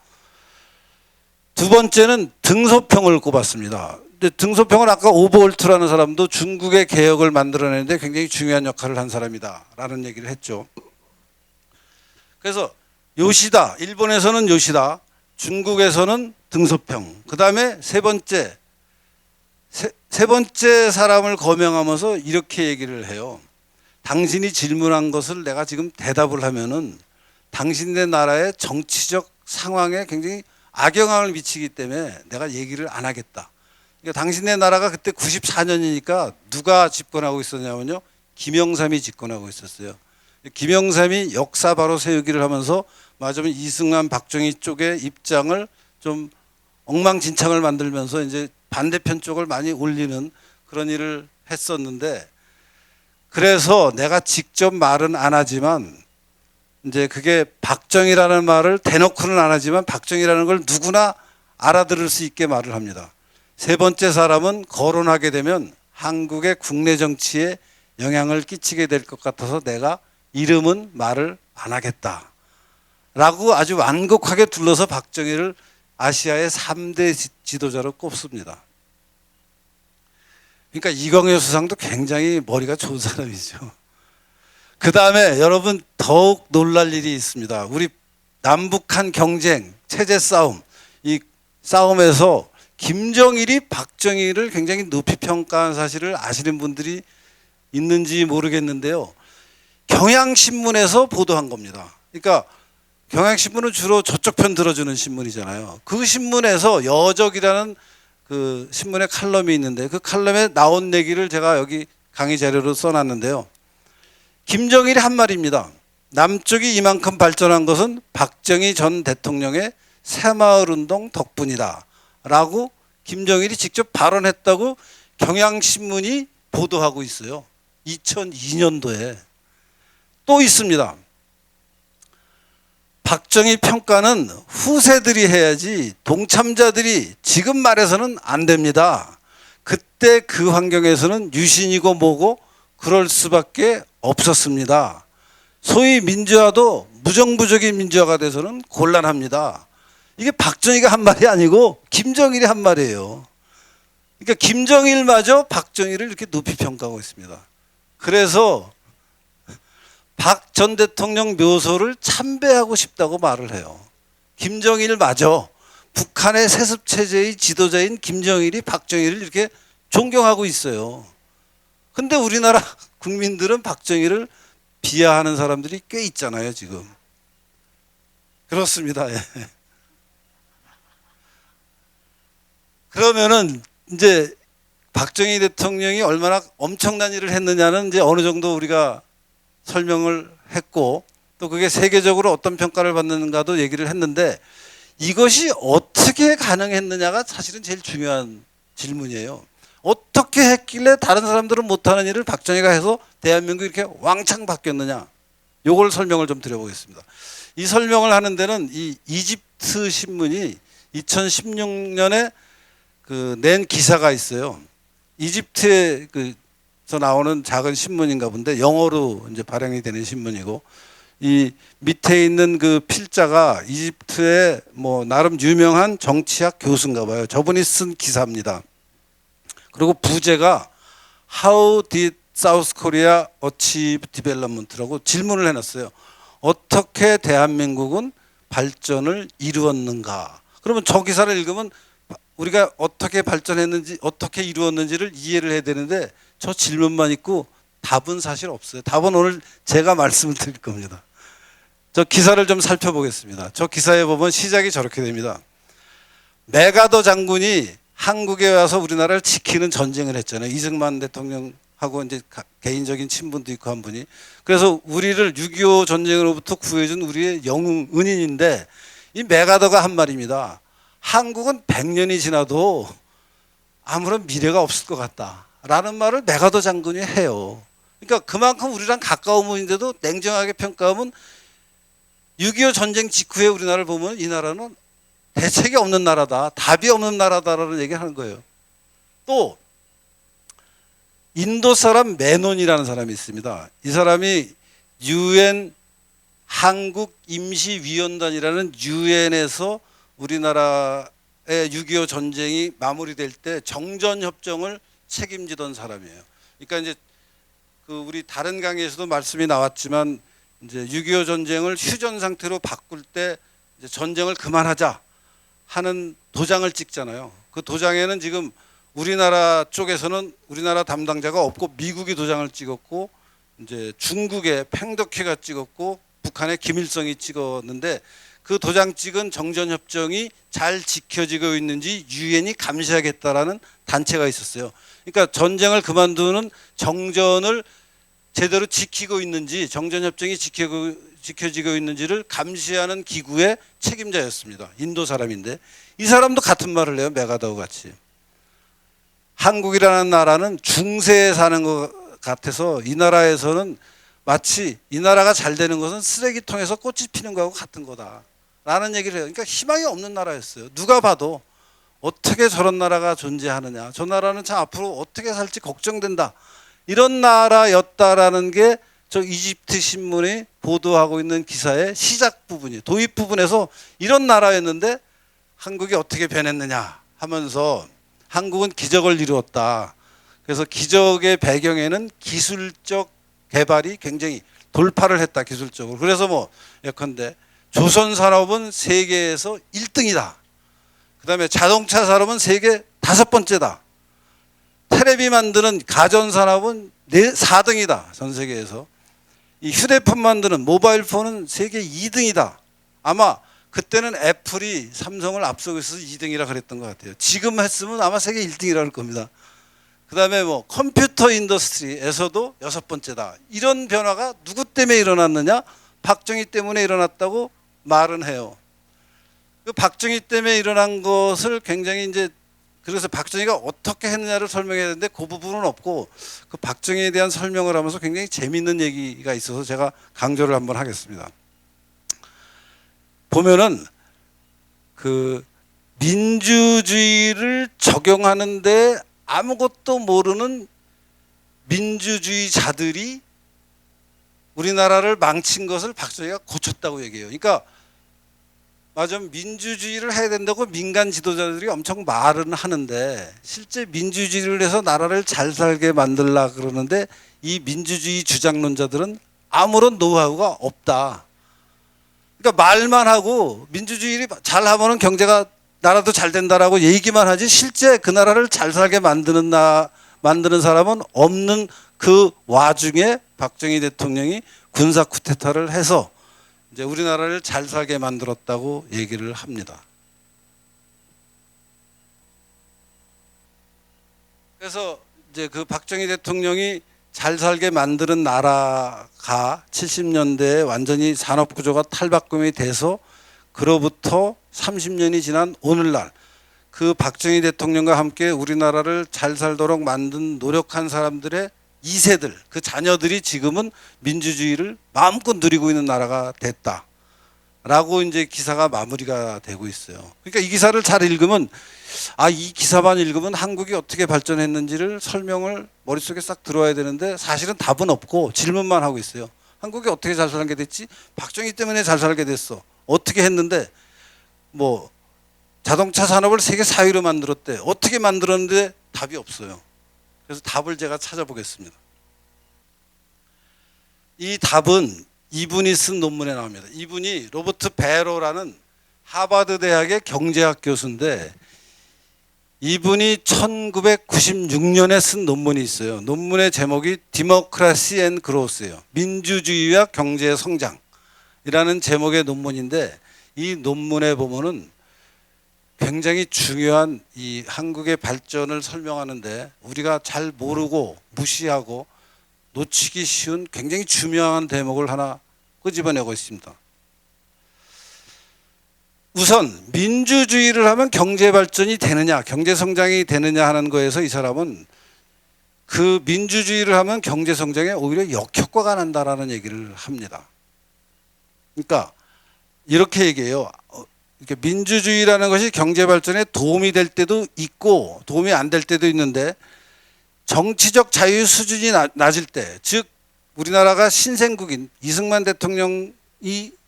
Speaker 1: 두 번째는 등소평을 꼽았습니다. 근데 등소평은 아까 오버홀트라는 사람도 중국의 개혁을 만들어내는데 굉장히 중요한 역할을 한 사람이다라는 얘기를 했죠. 그래서 요시다, 일본에서는 요시다, 중국에서는 등소평. 그 다음에 세 번째 사람을 거명하면서 이렇게 얘기를 해요. 당신이 질문한 것을 내가 지금 대답을 하면은 당신네 나라의 정치적 상황에 굉장히 악영향을 미치기 때문에 내가 얘기를 안 하겠다. 그러니까 당신네 나라가 그때 94년이니까 누가 집권하고 있었냐면요, 김영삼이 집권하고 있었어요. 김영삼이 역사 바로 세우기를 하면서 맞으면 이승만, 박정희 쪽의 입장을 좀 엉망진창을 만들면서 이제 반대편 쪽을 많이 올리는 그런 일을 했었는데, 그래서 내가 직접 말은 안 하지만 이제 그게 박정희라는 말을 대놓고는 안 하지만 박정희라는 걸 누구나 알아들을 수 있게 말을 합니다. 세 번째 사람은 거론하게 되면 한국의 국내 정치에 영향을 끼치게 될 것 같아서 내가 이름은 말을 안 하겠다 라고 아주 완곡하게 둘러서 박정희를 아시아의 3대 지도자로 꼽습니다. 그러니까 이광요 수상도 굉장히 머리가 좋은 사람이죠. 그 다음에 여러분 더욱 놀랄 일이 있습니다. 우리 남북한 경쟁, 체제 싸움, 이 싸움에서 김정일이 박정희를 굉장히 높이 평가한 사실을 아시는 분들이 있는지 모르겠는데요. 경향신문에서 보도한 겁니다. 그러니까 경향신문은 주로 저쪽 편 들어주는 신문이잖아요. 그 신문에서 여적이라는 그 신문의 칼럼이 있는데, 그 칼럼에 나온 얘기를 제가 여기 강의 자료로 써놨는데요. 김정일이 한 말입니다. 남쪽이 이만큼 발전한 것은 박정희 전 대통령의 새마을운동 덕분이다 라고 김정일이 직접 발언했다고 경향신문이 보도하고 있어요. 2002년도에. 또 있습니다. 박정희 평가는 후세들이 해야지 동참자들이 지금 말해서는 안 됩니다. 그때 그 환경에서는 유신이고 뭐고 그럴 수밖에 없었습니다. 소위 민주화도 부정부적인 민주화가 돼서는 곤란합니다. 이게 박정희가 한 말이 아니고 김정일이 한 말이에요. 그러니까 김정일마저 박정희를 이렇게 높이 평가하고 있습니다. 그래서 박 전 대통령 묘소를 참배하고 싶다고 말을 해요. 김정일마저 북한의 세습체제의 지도자인 김정일이 박정희를 이렇게 존경하고 있어요. 근데 우리나라 국민들은 박정희를 비하하는 사람들이 꽤 있잖아요, 지금. 그렇습니다. 예. 그러면은 이제 박정희 대통령이 얼마나 엄청난 일을 했느냐는 이제 어느 정도 우리가 설명을 했고, 또 그게 세계적으로 어떤 평가를 받는가도 얘기를 했는데, 이것이 어떻게 가능했느냐가 사실은 제일 중요한 질문이에요. 어떻게 했길래 다른 사람들은 못하는 일을 박정희가 해서 대한민국이 이렇게 왕창 바뀌었느냐, 요걸 설명을 좀 드려보겠습니다. 이 설명을 하는 데는 이 이집트 신문이 2016년에 낸 기사가 있어요. 이집트에 서 나오는 작은 신문인가 본데, 영어로 이제 발행이 되는 신문이고, 이 밑에 있는 그 필자가 이집트의 뭐 나름 유명한 정치학 교수인가 봐요. 저분이 쓴 기사입니다. 그리고 부제가 How did South Korea achieve development라고 질문을 해놨어요. 어떻게 대한민국은 발전을 이루었는가? 그러면 저 기사를 읽으면 우리가 어떻게 발전했는지, 어떻게 이루었는지를 이해를 해야 되는데, 저 질문만 있고 답은 사실 없어요. 답은 오늘 제가 말씀을 드릴 겁니다. 저 기사를 좀 살펴보겠습니다. 저 기사에 보면 시작이 저렇게 됩니다. 메가더 장군이 한국에 와서 우리나라를 지키는 전쟁을 했잖아요. 이승만 대통령하고 이제 개인적인 친분도 있고 한 분이. 그래서 우리를 6.25 전쟁으로부터 구해준 우리의 영웅 은인인데, 이 메가더가 한 말입니다. 한국은 100년이 지나도 아무런 미래가 없을 것 같다라는 말을 메가더 장군이 해요. 그러니까 그만큼 우리랑 가까운 분인데도 냉정하게 평가하면 6.25 전쟁 직후에 우리나라를 보면 이 나라는 대책이 없는 나라다, 답이 없는 나라다라는 얘기를 하는 거예요. 또 인도 사람 메논이라는 사람이 있습니다. 이 사람이 UN 한국 임시위원단이라는 UN에서 우리나라의 6.25 전쟁이 마무리될 때 정전협정을 책임지던 사람이에요. 그러니까 이제 우리 다른 강의에서도 말씀이 나왔지만, 이제 6.25 전쟁을 휴전 상태로 바꿀 때 이제 전쟁을 그만하자 하는 도장을 찍잖아요. 그 도장에는 지금 우리나라 쪽에서는 우리나라 담당자가 없고 미국이 도장을 찍었고, 이제 중국의 팽덕회가 찍었고, 북한의 김일성이 찍었는데, 그 도장 찍은 정전협정이 잘 지켜지고 있는지 유엔이 감시하겠다라는 단체가 있었어요. 그러니까 전쟁을 그만두는 정전을 제대로 지키고 있는지, 정전협정이 지켜지고 있는지를 감시하는 기구의 책임자였습니다. 인도 사람인데, 이 사람도 같은 말을 해요. 메가더와 같이. 한국이라는 나라는 중세에 사는 것 같아서 이 나라에서는 마치 이 나라가 잘 되는 것은 쓰레기통에서 꽃이 피는 거하고 같은 거다 라는 얘기를 해요. 그러니까 희망이 없는 나라였어요. 누가 봐도 어떻게 저런 나라가 존재하느냐, 저 나라는 참 앞으로 어떻게 살지 걱정된다, 이런 나라였다라는 게 저 이집트 신문이 보도하고 있는 기사의 시작 부분이, 도입 부분에서 이런 나라였는데 한국이 어떻게 변했느냐 하면서 한국은 기적을 이루었다. 그래서 기적의 배경에는 기술적 개발이 굉장히 돌파를 했다, 기술적으로. 그래서 뭐 예컨대 조선 산업은 세계에서 1등이다. 그 다음에 자동차 산업은 세계 5번째다. 테레비 만드는 가전 산업은 4등이다, 전 세계에서. 이 휴대폰 만드는 모바일 폰은 세계 2등이다. 아마 그때는 애플이 삼성을 앞서고 있어서 2등이라 그랬던 것 같아요. 지금 했으면 아마 세계 1등이라 할 겁니다. 그 다음에 뭐 컴퓨터 인더스트리에서도 6번째다. 이런 변화가 누구 때문에 일어났느냐? 박정희 때문에 일어났다고 말은 해요. 그 박정희 때문에 일어난 것을 굉장히 이제, 그래서 박정희가 어떻게 했느냐를 설명해야 되는데 그 부분은 없고, 그 박정희에 대한 설명을 하면서 굉장히 재미있는 얘기가 있어서 제가 강조를 한번 하겠습니다. 보면은 그 민주주의를 적용하는데 아무것도 모르는 민주주의자들이 우리나라를 망친 것을 박정희가 고쳤다고 얘기해요. 그러니까 맞아, 민주주의를 해야 된다고 민간 지도자들이 엄청 말은 하는데 실제 민주주의를 해서 나라를 잘 살게 만들라 그러는데 이 민주주의 주장론자들은 아무런 노하우가 없다. 그러니까 말만 하고 민주주의를 잘하면은 경제가 나라도 잘 된다라고 얘기만 하지 실제 그 나라를 잘 살게 만드는 사람은 없는 그 와중에 박정희 대통령이 군사 쿠데타를 해서 이제 우리나라를 잘 살게 만들었다고 얘기를 합니다. 그래서 이제 그 박정희 대통령이 잘 살게 만드는 나라가 70년대에 완전히 산업 구조가 탈바꿈이 돼서 그로부터 30년이 지난 오늘날 그 박정희 대통령과 함께 우리나라를 잘 살도록 만든 노력한 사람들의 2세들, 그 자녀들이 지금은 민주주의를 마음껏 누리고 있는 나라가 됐다라고 이제 기사가 마무리가 되고 있어요. 그러니까 이 기사를 잘 읽으면 이 기사만 읽으면 한국이 어떻게 발전했는지를 설명을 머릿속에 싹 들어와야 되는데 사실은 답은 없고 질문만 하고 있어요. 한국이 어떻게 잘 살게 됐지? 박정희 때문에 잘 살게 됐어. 어떻게 했는데 뭐 자동차 산업을 세계 4위로 만들었대. 어떻게 만들었는데 답이 없어요. 그래서 답을 제가 찾아보겠습니다. 이 답은 이분이 쓴 논문에 나옵니다. 이분이 로버트 베로라는 하버드 대학의 경제학 교수인데 이분이 1996년에 쓴 논문이 있어요. 논문의 제목이 Democracy and Growth예요. 민주주의와 경제 성장이라는 제목의 논문인데 이 논문에 보면은 굉장히 중요한 이 한국의 발전을 설명하는데 우리가 잘 모르고 무시하고 놓치기 쉬운 굉장히 중요한 대목을 하나 끄집어내고 있습니다. 우선 민주주의를 하면 경제 발전이 되느냐, 경제 성장이 되느냐 하는 거에서 이 사람은 그 민주주의를 하면 경제 성장에 오히려 역효과가 난다라는 얘기를 합니다. 그러니까 이렇게 얘기해요. 이렇게 민주주의라는 것이 경제 발전에 도움이 될 때도 있고 도움이 안 될 때도 있는데 정치적 자유 수준이 낮을 때, 즉 우리나라가 신생국인 이승만 대통령이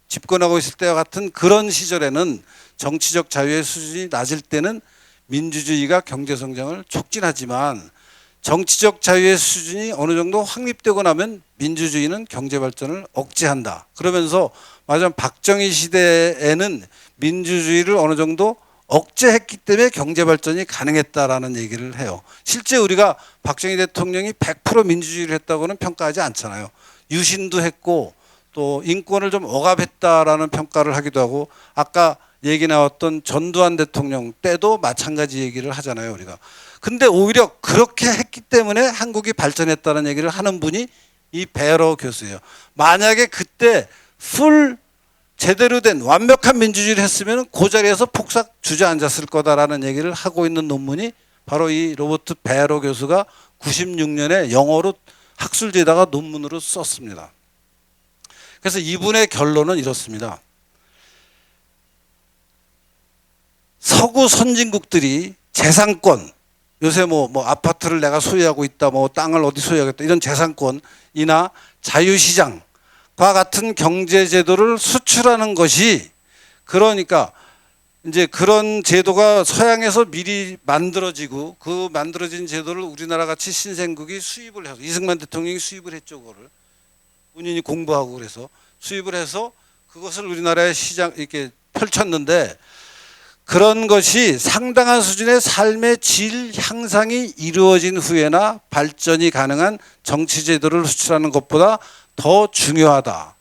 Speaker 1: 집권하고 있을 때와 같은 그런 시절에는 정치적 자유의 수준이 낮을 때는 민주주의가 경제 성장을 촉진하지만 정치적 자유의 수준이 어느 정도 확립되고 나면 민주주의는 경제 발전을 억제한다. 그러면서 맞아, 박정희 시대에는 민주주의를 어느 정도 억제했기 때문에 경제 발전이 가능했다라는 얘기를 해요. 실제 우리가 박정희 대통령이 100% 민주주의를 했다고는 평가하지 않잖아요. 유신도 했고 또 인권을 좀 억압했다라는 평가를 하기도 하고 아까 얘기 나왔던 전두환 대통령 때도 마찬가지 얘기를 하잖아요, 우리가. 근데 오히려 그렇게 했기 때문에 한국이 발전했다는 얘기를 하는 분이 이 베러 교수예요. 만약에 그때 제대로 된 완벽한 민주주의를 했으면 그 자리에서 폭삭 주저앉았을 거다라는 얘기를 하고 있는 논문이 바로 이 로버트 베러 교수가 96년에 영어로 학술지에다가 논문으로 썼습니다. 그래서 이분의 결론은 이렇습니다. 서구 선진국들이 재산권, 요새 뭐 아파트를 내가 소유하고 있다, 뭐 땅을 어디 소유하겠다, 이런 재산권이나 자유시장과 같은 경제제도를 수출하는 것이, 그러니까 이제 그런 제도가 서양에서 미리 만들어지고 그 만들어진 제도를 우리나라 같이 신생국이 수입을 해서, 이승만 대통령이 수입을 했죠. 그거를 본인이 공부하고 그래서 수입을 해서 그것을 우리나라의 시장 이렇게 펼쳤는데, 그런 것이 상당한 수준의 삶의 질 향상이 이루어진 후에나 발전이 가능한 정치 제도를 수출하는 것보다 더 중요하다.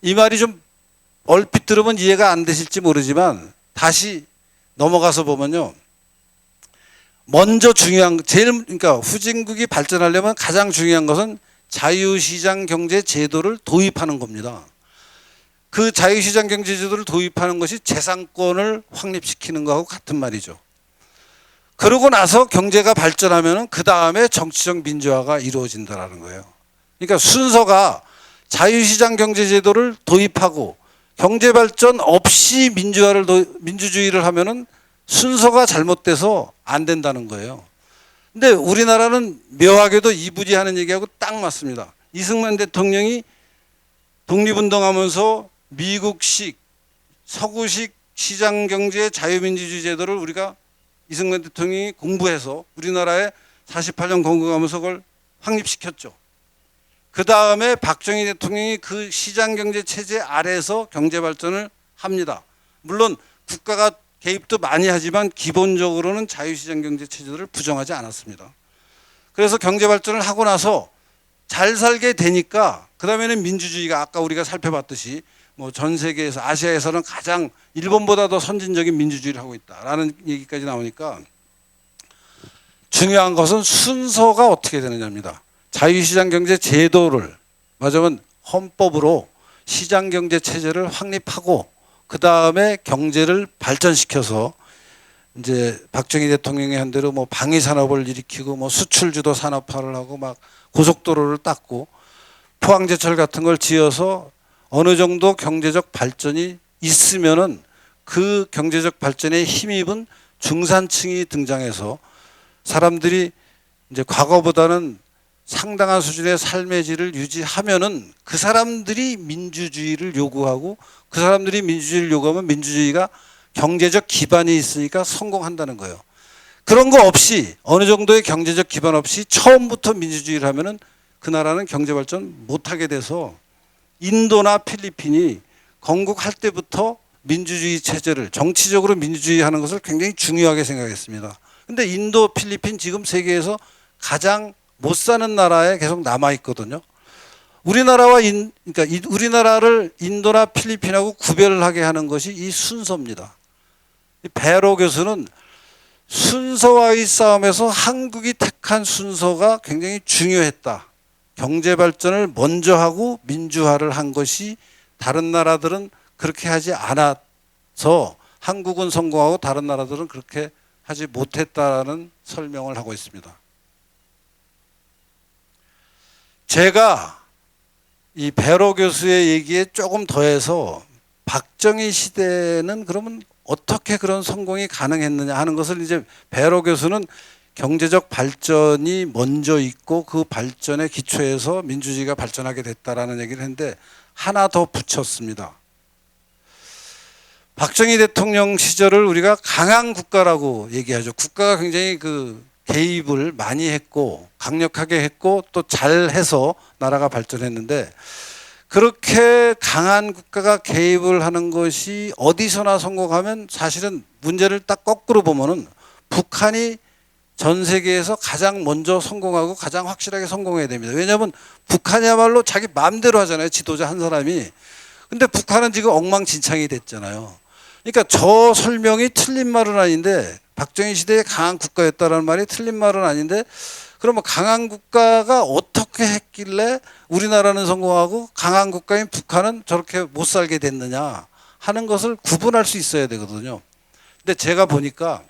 Speaker 1: 이 말이 좀 얼핏 들으면 이해가 안 되실지 모르지만 다시 넘어가서 보면요, 먼저 중요한, 그러니까 후진국이 발전하려면 가장 중요한 것은 자유시장 경제 제도를 도입하는 겁니다. 그 자유시장 경제 제도를 도입하는 것이 재산권을 확립시키는 것하고 같은 말이죠. 그러고 나서 경제가 발전하면 그 다음에 정치적 민주화가 이루어진다는 거예요. 그러니까 순서가 자유시장 경제 제도를 도입하고 경제 발전 없이 민주주의를 하면은 순서가 잘못돼서 안 된다는 거예요. 근데 우리나라는 묘하게도 이분이 하는 얘기하고 딱 맞습니다. 이승만 대통령이 독립운동하면서 미국식 서구식 시장경제 자유민주주의 제도를 우리가 이승만 대통령이 공부해서 우리나라에 48년 건국하면서 그걸 확립시켰죠. 그 다음에 박정희 대통령이 그 시장경제 체제 아래에서 경제발전을 합니다. 물론 국가가 개입도 많이 하지만 기본적으로는 자유시장경제 체제를 부정하지 않았습니다. 그래서 경제발전을 하고 나서 잘 살게 되니까 그 다음에는 민주주의가 아까 우리가 살펴봤듯이 뭐 전 세계에서 아시아에서는 가장 일본보다 더 선진적인 민주주의를 하고 있다라는 얘기까지 나오니까 중요한 것은 순서가 어떻게 되느냐입니다. 자유시장경제 제도를 말하자면 헌법으로 시장경제 체제를 확립하고 그 다음에 경제를 발전시켜서 이제 박정희 대통령이 한 대로 뭐 방위산업을 일으키고 뭐 수출주도 산업화를 하고 막 고속도로를 닦고 포항제철 같은 걸 지어서 어느 정도 경제적 발전이 있으면은 그 경제적 발전에 힘입은 중산층이 등장해서 사람들이 이제 과거보다는 상당한 수준의 삶의 질을 유지하면은 그 사람들이 민주주의를 요구하고 그 사람들이 민주주의를 요구하면 민주주의가 경제적 기반이 있으니까 성공한다는 거예요. 그런 거 없이 어느 정도의 경제적 기반 없이 처음부터 민주주의를 하면은 그 나라는 경제 발전 못하게 돼서 인도나 필리핀이 건국할 때부터 민주주의 체제를 정치적으로 민주주의 하는 것을 굉장히 중요하게 생각했습니다. 근데 인도, 필리핀 지금 세계에서 가장 못 사는 나라에 계속 남아 있거든요. 우리나라와 그러니까 우리나라를 인도나 필리핀하고 구별을 하게 하는 것이 이 순서입니다. 베로 교수는 순서와의 싸움에서 한국이 택한 순서가 굉장히 중요했다. 경제 발전을 먼저 하고 민주화를 한 것이 다른 나라들은 그렇게 하지 않아서 한국은 성공하고 다른 나라들은 그렇게 하지 못했다는 설명을 하고 있습니다. 제가 이 베로 교수의 얘기에 조금 더해서 박정희 시대는 그러면 어떻게 그런 성공이 가능했느냐 하는 것을 이제 베로 교수는 경제적 발전이 먼저 있고 그 발전의 기초에서 민주주의가 발전하게 됐다라는 얘기를 했는데 하나 더 붙였습니다. 박정희 대통령 시절을 우리가 강한 국가라고 얘기하죠. 국가가 굉장히 그 개입을 많이 했고 강력하게 했고 또 잘해서 나라가 발전했는데 그렇게 강한 국가가 개입을 하는 것이 어디서나 성공하면 사실은 문제를 딱 거꾸로 보면은 북한이 전 세계에서 가장 먼저 성공하고 가장 확실하게 성공해야 됩니다. 왜냐하면 북한이야말로 자기 마음대로 하잖아요. 지도자 한 사람이. 근데 북한은 지금 엉망진창이 됐잖아요. 그러니까 저 설명이 틀린 말은 아닌데 박정희 시대에 강한 국가였다라는 말이 틀린 말은 아닌데 그러면 강한 국가가 어떻게 했길래 우리나라는 성공하고 강한 국가인 북한은 저렇게 못 살게 됐느냐 하는 것을 구분할 수 있어야 되거든요. 근데 제가 보니까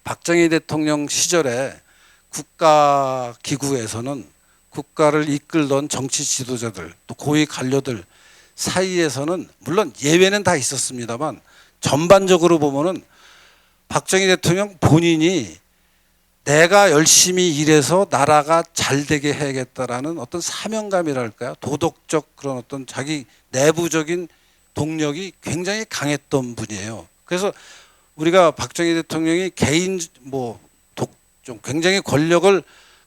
Speaker 1: 박정희 대통령 시절에 국가기구에서는 국가를 이끌던 정치 지도자들 또 고위 관료들 사이에서는 물론 예외는 다 있었습니다만 전반적으로 보면은 박정희 대통령 본인이 내가 열심히 일해서 나라가 잘 되게 해야겠다라는 어떤 사명감이랄까요? 도덕적 그런 어떤 자기 내부적인 동력이 굉장히 강했던 분이에요. 그래서 우리가 박정희 대통령이 개인 좀 굉장히 권력을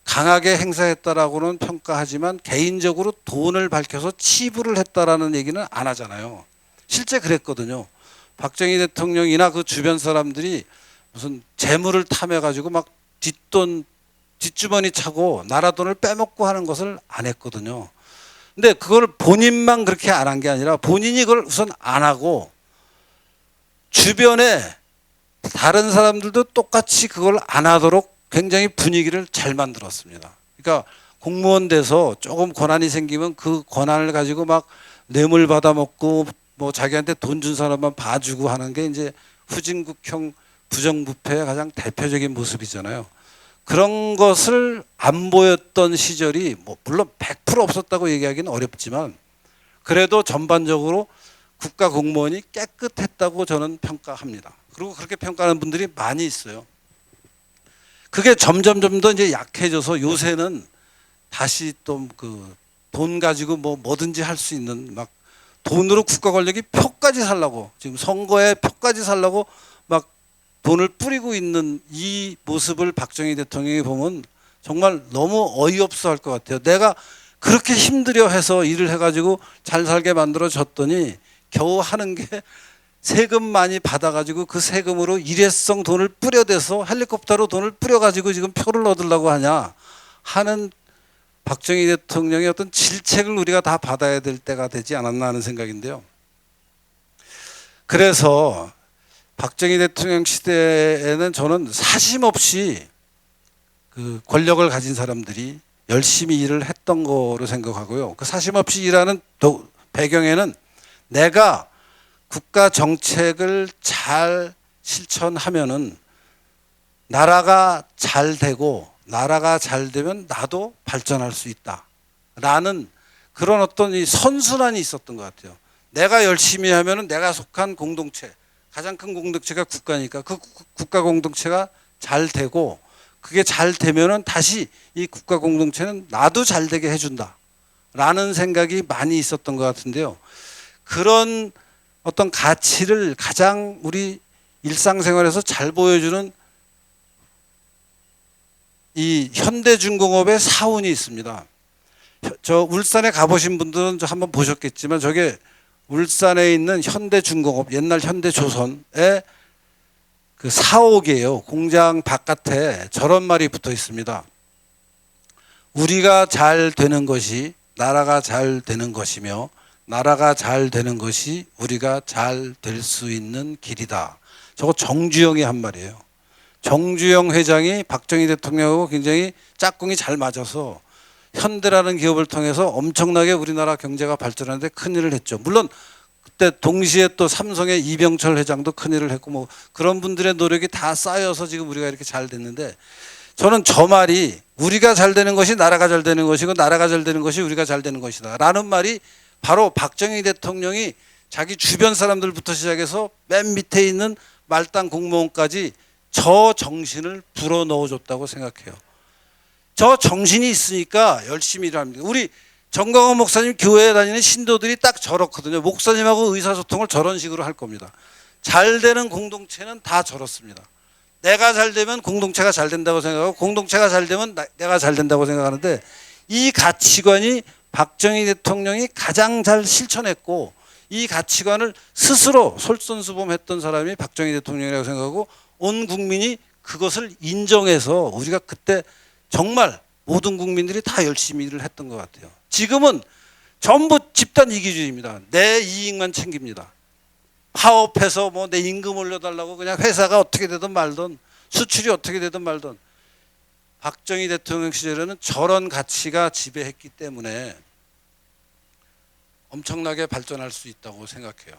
Speaker 1: 강하게 행사했다라고는 평가하지만 개인적으로 돈을 밝혀서 치부를 했다라는 얘기는 안 하잖아요. 실제 그랬거든요. 박정희 대통령이나 그 주변 사람들이 무슨 재물을 탐해가지고 막 뒷주머니 차고 나라 돈을 빼먹고 하는 것을 안 했거든요. 근데 그걸 본인만 그렇게 안 한 게 아니라 본인이 그걸 우선 안 하고 주변에 다른 사람들도 똑같이 그걸 안 하도록 굉장히 분위기를 잘 만들었습니다. 그러니까 공무원 돼서 조금 권한이 생기면 그 권한을 가지고 막 뇌물 받아먹고 뭐 자기한테 돈 준 사람만 봐주고 하는 게 이제 후진국형 부정부패의 가장 대표적인 모습이잖아요. 그런 것을 안 보였던 시절이 뭐 물론 100% 없었다고 얘기하기는 어렵지만 그래도 전반적으로 국가 공무원이 깨끗했다고 저는 평가합니다. 그리고 그렇게 평가하는 분들이 많이 있어요. 그게 점점 더 이제 약해져서 요새는 다시 또 그 돈 가지고 뭐든지 할 수 있는, 막 돈으로 국가 권력이 표까지 살라고, 지금 선거에 표까지 살라고 막 돈을 뿌리고 있는 이 모습을 박정희 대통령이 보면 정말 너무 어이없어 할 것 같아요. 내가 그렇게 힘들여 해서 일을 해가지고 잘 살게 만들어줬더니 겨우 하는 게 세금 많이 받아가지고 그 세금으로 일회성 돈을 뿌려대서 헬리콥터로 돈을 뿌려가지고 지금 표를 얻으려고 하냐 하는 박정희 대통령의 어떤 질책을 우리가 다 받아야 될 때가 되지 않았나 하는 생각인데요. 그래서 박정희 대통령 시대에는 저는 사심 없이 그 권력을 가진 사람들이 열심히 일을 했던 거로 생각하고요. 그 사심 없이 일하는 배경에는 내가 국가 정책을 잘 실천하면은 나라가 잘 되고, 나라가 잘 되면 나도 발전할 수 있다 라는 그런 어떤 이 선순환이 있었던 것 같아요. 내가 열심히 하면은 내가 속한 공동체, 가장 큰 공동체가 국가니까 그 국가 공동체가 잘 되고, 그게 잘 되면은 다시 이 국가 공동체는 나도 잘 되게 해준다 라는 생각이 많이 있었던 것 같은데요. 그런 어떤 가치를 가장 우리 일상생활에서 잘 보여주는 이 현대중공업의 사원이 있습니다. 저 울산에 가보신 분들은 한번 보셨겠지만 저게 울산에 있는 현대중공업, 옛날 현대조선의 그 사옥이에요. 공장 바깥에 저런 말이 붙어 있습니다. 우리가 잘 되는 것이 나라가 잘 되는 것이며, 나라가 잘 되는 것이 우리가 잘 될 수 있는 길이다. 저거 정주영이 한 말이에요. 정주영 회장이 박정희 대통령하고 굉장히 짝꿍이 잘 맞아서 현대라는 기업을 통해서 엄청나게 우리나라 경제가 발전하는데 큰일을 했죠. 물론 그때 동시에 또 삼성의 이병철 회장도 큰일을 했고, 뭐 그런 분들의 노력이 다 쌓여서 지금 우리가 이렇게 잘 됐는데, 저는 저 말이 우리가 잘 되는 것이 나라가 잘 되는 것이고, 나라가 잘 되는 것이 우리가 잘 되는 것이다 라는 말이 바로 박정희 대통령이 자기 주변 사람들부터 시작해서 맨 밑에 있는 말단 공무원까지 저 정신을 불어넣어줬다고 생각해요. 저 정신이 있으니까 열심히 일합니다. 우리 정광훈 목사님 교회에 다니는 신도들이 딱 저렇거든요. 목사님하고 의사소통을 저런 식으로 할 겁니다. 잘 되는 공동체는 다 저렇습니다. 내가 잘 되면 공동체가 잘 된다고 생각하고, 공동체가 잘 되면 내가 잘 된다고 생각하는데, 이 가치관이 박정희 대통령이 가장 잘 실천했고, 이 가치관을 스스로 솔선수범했던 사람이 박정희 대통령이라고 생각하고, 온 국민이 그것을 인정해서 우리가 그때 정말 모든 국민들이 다 열심히 일을 했던 것 같아요. 지금은 전부 집단 이기주의입니다. 내 이익만 챙깁니다. 파업해서 뭐 내 임금 올려달라고 그냥 회사가 어떻게 되든 말든, 수출이 어떻게 되든 말든. 박정희 대통령 시절에는 저런 가치가 지배했기 때문에 엄청나게 발전할 수 있다고 생각해요.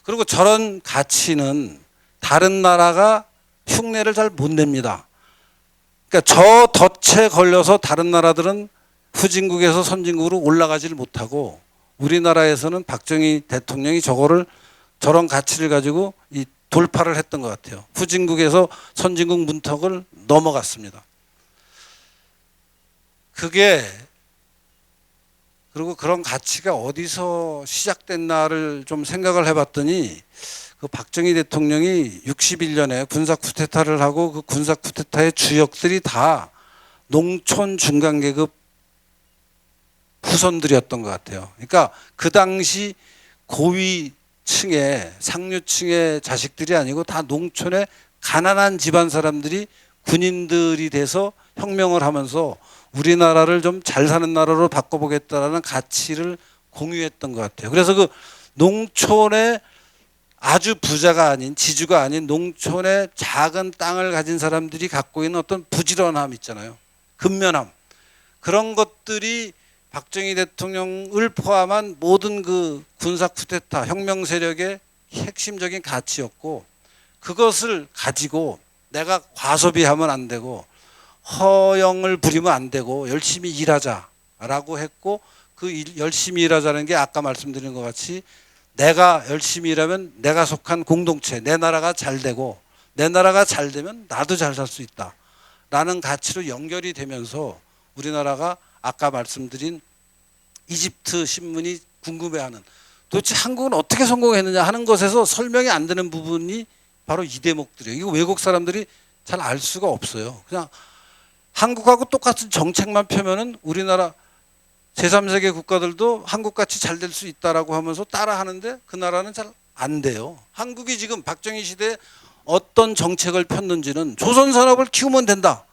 Speaker 1: 그리고 저런 가치는 다른 나라가 흉내를 잘 못 냅니다. 그러니까 저 덫에 걸려서 다른 나라들은 후진국에서 선진국으로 올라가지를 못하고, 우리나라에서는 박정희 대통령이 저런 가치를 가지고 이 돌파를 했던 것 같아요. 후진국에서 선진국 문턱을 넘어갔습니다. 그리고 그런 가치가 어디서 시작됐나를 좀 생각을 해봤더니, 그 박정희 대통령이 61년에 군사 쿠데타를 하고, 그 군사 쿠데타의 주역들이 다 농촌 중간계급 후손들이었던 것 같아요. 그러니까 그 당시 고위층의 상류층의 자식들이 아니고 다 농촌의 가난한 집안 사람들이 군인들이 돼서 혁명을 하면서 우리나라를 좀 잘 사는 나라로 바꿔보겠다라는 가치를 공유했던 것 같아요. 그래서 그 농촌의 아주 부자가 아닌, 지주가 아닌 농촌의 작은 땅을 가진 사람들이 갖고 있는 어떤 부지런함 있잖아요. 근면함. 그런 것들이 박정희 대통령을 포함한 모든 그 군사 쿠데타 혁명 세력의 핵심적인 가치였고, 그것을 가지고 내가 과소비하면 안 되고 허영을 부리면 안 되고 열심히 일하자라고 했고, 그 열심히 일하자는 게 아까 말씀드린 것 같이 내가 열심히 일하면 내가 속한 공동체, 내 나라가 잘 되고, 내 나라가 잘 되면 나도 잘 살 수 있다 라는 가치로 연결이 되면서 우리나라가 아까 말씀드린 이집트 신문이 궁금해하는, 도대체 한국은 어떻게 성공했느냐 하는 것에서 설명이 안 되는 부분이 바로 이 대목들이에요. 이거 외국 사람들이 잘 알 수가 없어요. 그냥 한국하고 똑같은 정책만 펴면은 우리나라 제3세계 국가들도 한국같이 잘 될 수 있다라고 하면서 따라하는데 그 나라는 잘 안 돼요. 한국이 지금 박정희 시대에 어떤 정책을 폈는지는 조선산업을 키우면 된다.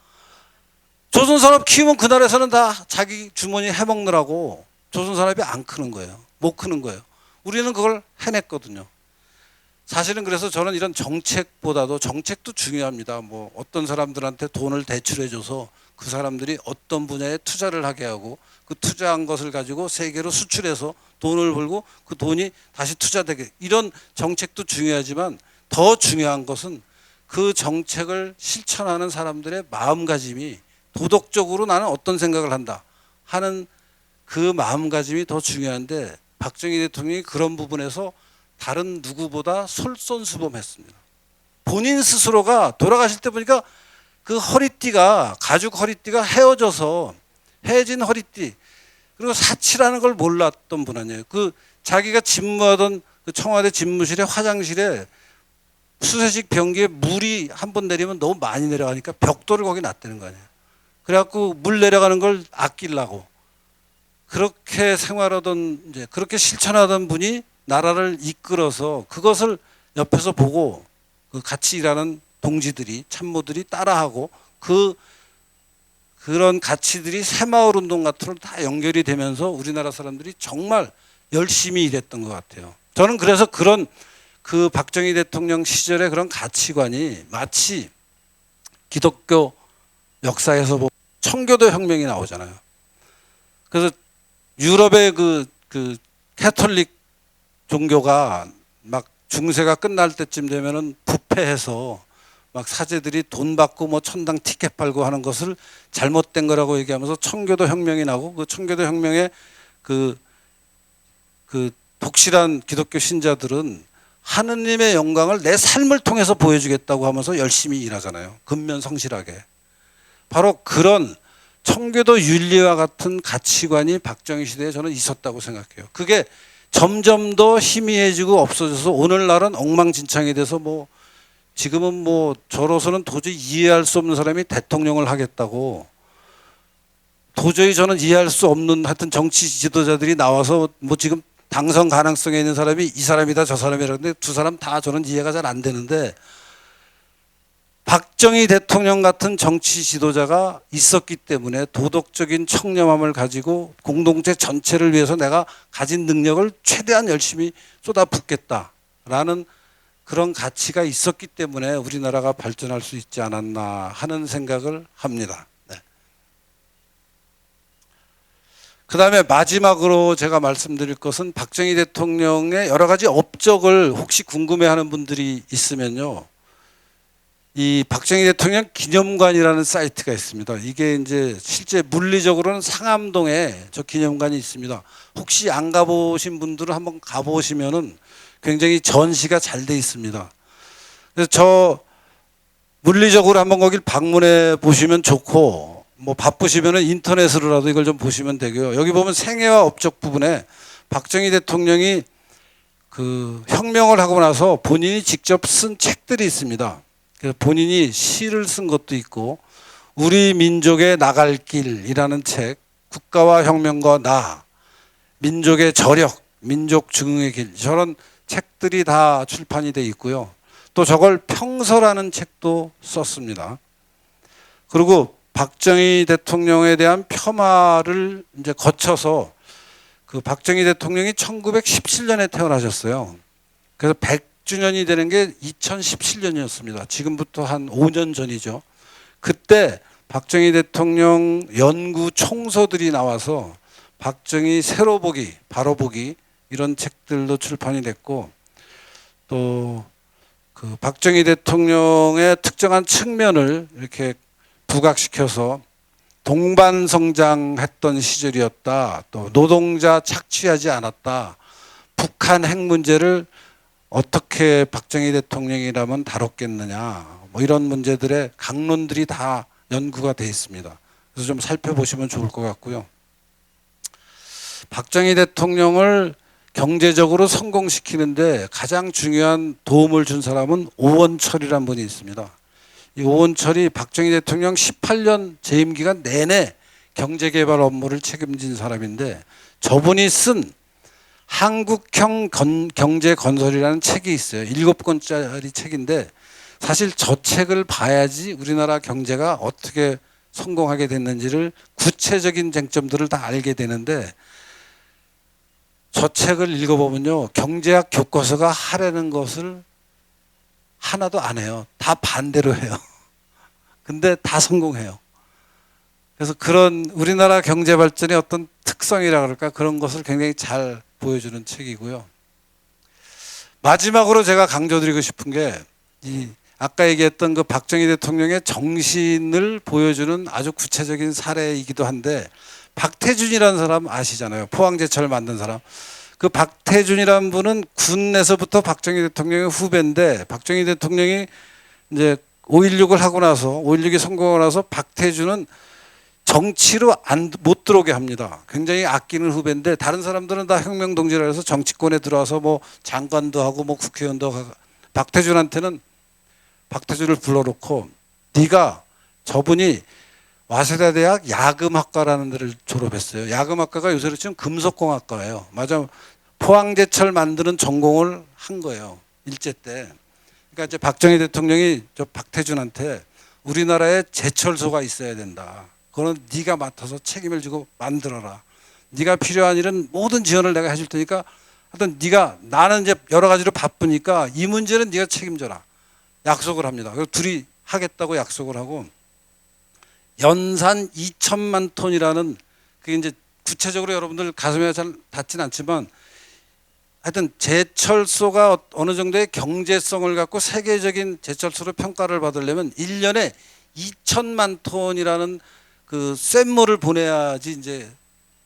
Speaker 1: 조선산업 키우면 그 나라에서는 다 자기 주머니 해먹느라고 조선산업이 안 크는 거예요. 못 크는 거예요. 우리는 그걸 해냈거든요. 사실은 그래서 저는 이런 정책보다도, 정책도 중요합니다. 뭐 어떤 사람들한테 돈을 대출해줘서 그 사람들이 어떤 분야에 투자를 하게 하고 그 투자한 것을 가지고 세계로 수출해서 돈을 벌고 그 돈이 다시 투자되게, 이런 정책도 중요하지만 더 중요한 것은 그 정책을 실천하는 사람들의 마음가짐이, 도덕적으로 나는 어떤 생각을 한다 하는 그 마음가짐이 더 중요한데, 박정희 대통령이 그런 부분에서 다른 누구보다 솔선수범했습니다. 본인 스스로가 돌아가실 때 보니까 그 허리띠가, 가죽 허리띠가 헤어져서 헤어진 허리띠, 그리고 사치라는 걸 몰랐던 분 아니에요. 그 자기가 집무하던 그 청와대 집무실에 화장실에 수세식 변기에 물이 한 번 내리면 너무 많이 내려가니까 벽돌을 거기 놨다는 거 아니에요. 그래갖고 물 내려가는 걸 아끼려고 그렇게 생활하던, 이제 그렇게 실천하던 분이 나라를 이끌어서 그것을 옆에서 보고 그 같이 일하는 동지들이, 참모들이 따라하고 그런 가치들이 새마을 운동 같은 걸 다 연결이 되면서 우리나라 사람들이 정말 열심히 일했던 것 같아요. 저는 그래서 그런 그 박정희 대통령 시절의 그런 가치관이 마치 기독교 역사에서 보면 청교도 혁명이 나오잖아요. 그래서 유럽의 그 캐톨릭 종교가 막 중세가 끝날 때쯤 되면은 부패해서 막 사제들이 돈 받고 뭐 천당 티켓 팔고 하는 것을 잘못된 거라고 얘기하면서 청교도 혁명이 나고, 그 청교도 혁명의 그 독실한 기독교 신자들은 하느님의 영광을 내 삶을 통해서 보여주겠다고 하면서 열심히 일하잖아요. 근면성실하게. 바로 그런 청교도 윤리와 같은 가치관이 박정희 시대에 저는 있었다고 생각해요. 그게 점점 더 희미해지고 없어져서 오늘날은 엉망진창이 돼서 뭐 지금은 뭐 저로서는 도저히 이해할 수 없는 사람이 대통령을 하겠다고, 도저히 저는 이해할 수 없는 하여튼 정치 지도자들이 나와서 뭐 지금 당선 가능성에 있는 사람이 이 사람이다 저 사람이라는데 두 사람 다 저는 이해가 잘 안 되는데, 박정희 대통령 같은 정치 지도자가 있었기 때문에 도덕적인 청렴함을 가지고 공동체 전체를 위해서 내가 가진 능력을 최대한 열심히 쏟아붓겠다라는 그런 가치가 있었기 때문에 우리나라가 발전할 수 있지 않았나 하는 생각을 합니다. 네. 그 다음에 마지막으로 제가 말씀드릴 것은, 박정희 대통령의 여러 가지 업적을 혹시 궁금해하는 분들이 있으면요, 이 박정희 대통령 기념관이라는 사이트가 있습니다. 이게 이제 실제 물리적으로는 상암동에 저 기념관이 있습니다. 혹시 안 가보신 분들은 한번 가보시면은 굉장히 전시가 잘 돼 있습니다. 그래서 저 물리적으로 한번 거길 방문해 보시면 좋고, 뭐 바쁘시면은 인터넷으로라도 이걸 좀 보시면 되고요. 여기 보면 생애와 업적 부분에 박정희 대통령이 그 혁명을 하고 나서 본인이 직접 쓴 책들이 있습니다. 그래서 본인이 시를 쓴 것도 있고, 우리 민족의 나갈 길이라는 책, 국가와 혁명과 나, 민족의 저력, 민족 증흥의 길, 저런 책들이 다 출판이 돼 있고요. 또 저걸 평서라는 책도 썼습니다. 그리고 박정희 대통령에 대한 폄하를 이제 거쳐서, 그 박정희 대통령이 1917년에 태어나셨어요. 그래서 100주년이 되는 게 2017년이었습니다. 지금부터 한 5년 전이죠. 그때 박정희 대통령 연구 총서들이 나와서 박정희 새로 보기, 바로 보기 이런 책들도 출판이 됐고, 또 그 박정희 대통령의 특정한 측면을 이렇게 부각시켜서 동반성장했던 시절이었다, 또 노동자 착취하지 않았다, 북한 핵 문제를 어떻게 박정희 대통령이라면 다뤘겠느냐, 뭐 이런 문제들의 강론들이 다 연구가 되어 있습니다. 그래서 좀 살펴보시면 좋을 것 같고요. 박정희 대통령을 경제적으로 성공시키는데 가장 중요한 도움을 준 사람은 오원철이라는 분이 있습니다. 이 오원철이 박정희 대통령 18년 재임 기간 내내 경제개발 업무를 책임진 사람인데, 저분이 쓴 한국형 경제건설이라는 책이 있어요. 7권짜리 책인데, 사실 저 책을 봐야지 우리나라 경제가 어떻게 성공하게 됐는지를, 구체적인 쟁점들을 다 알게 되는데, 저 책을 읽어보면요, 경제학 교과서가 하라는 것을 하나도 안 해요. 다 반대로 해요. 근데 다 성공해요. 그래서 그런 우리나라 경제 발전의 어떤 특성이라 그럴까, 그런 것을 굉장히 잘 보여주는 책이고요. 마지막으로 제가 강조드리고 싶은 게, 이 아까 얘기했던 그 박정희 대통령의 정신을 보여주는 아주 구체적인 사례이기도 한데, 박태준이라는 사람 아시잖아요. 포항제철 만든 사람. 그 박태준이라는 분은 군에서부터 박정희 대통령의 후배인데, 박정희 대통령이 이제 5.16을 하고 나서, 5.16이 성공하고 나서 박태준은 정치로 못 들어오게 합니다. 굉장히 아끼는 후배인데, 다른 사람들은 다 혁명동지라 해서 정치권에 들어와서 뭐 장관도 하고 뭐 국회의원도 하고, 박태준한테는, 박태준을 불러놓고, 네가, 저분이 와세다 대학 야금학과라는 데를 졸업했어요. 야금학과가 요새로 치면 금속공학과예요. 맞아. 포항제철 만드는 전공을 한 거예요. 일제 때. 그러니까 이제 박정희 대통령이 저 박태준한테 우리나라에 제철소가 있어야 된다. 그거는 네가 맡아서 책임을 지고 만들어라. 네가 필요한 일은 모든 지원을 내가 해줄 테니까, 하여튼 네가, 나는 이제 여러 가지로 바쁘니까 이 문제는 네가 책임져라. 약속을 합니다. 그래서 둘이 하겠다고 약속을 하고, 연산 2천만 톤이라는, 그게 이제 구체적으로 여러분들 가슴에 잘 닿진 않지만, 하여튼 제철소가 어느 정도의 경제성을 갖고 세계적인 제철소로 평가를 받으려면 1년에 2천만 톤이라는 그 쇳물을 보내야지 이제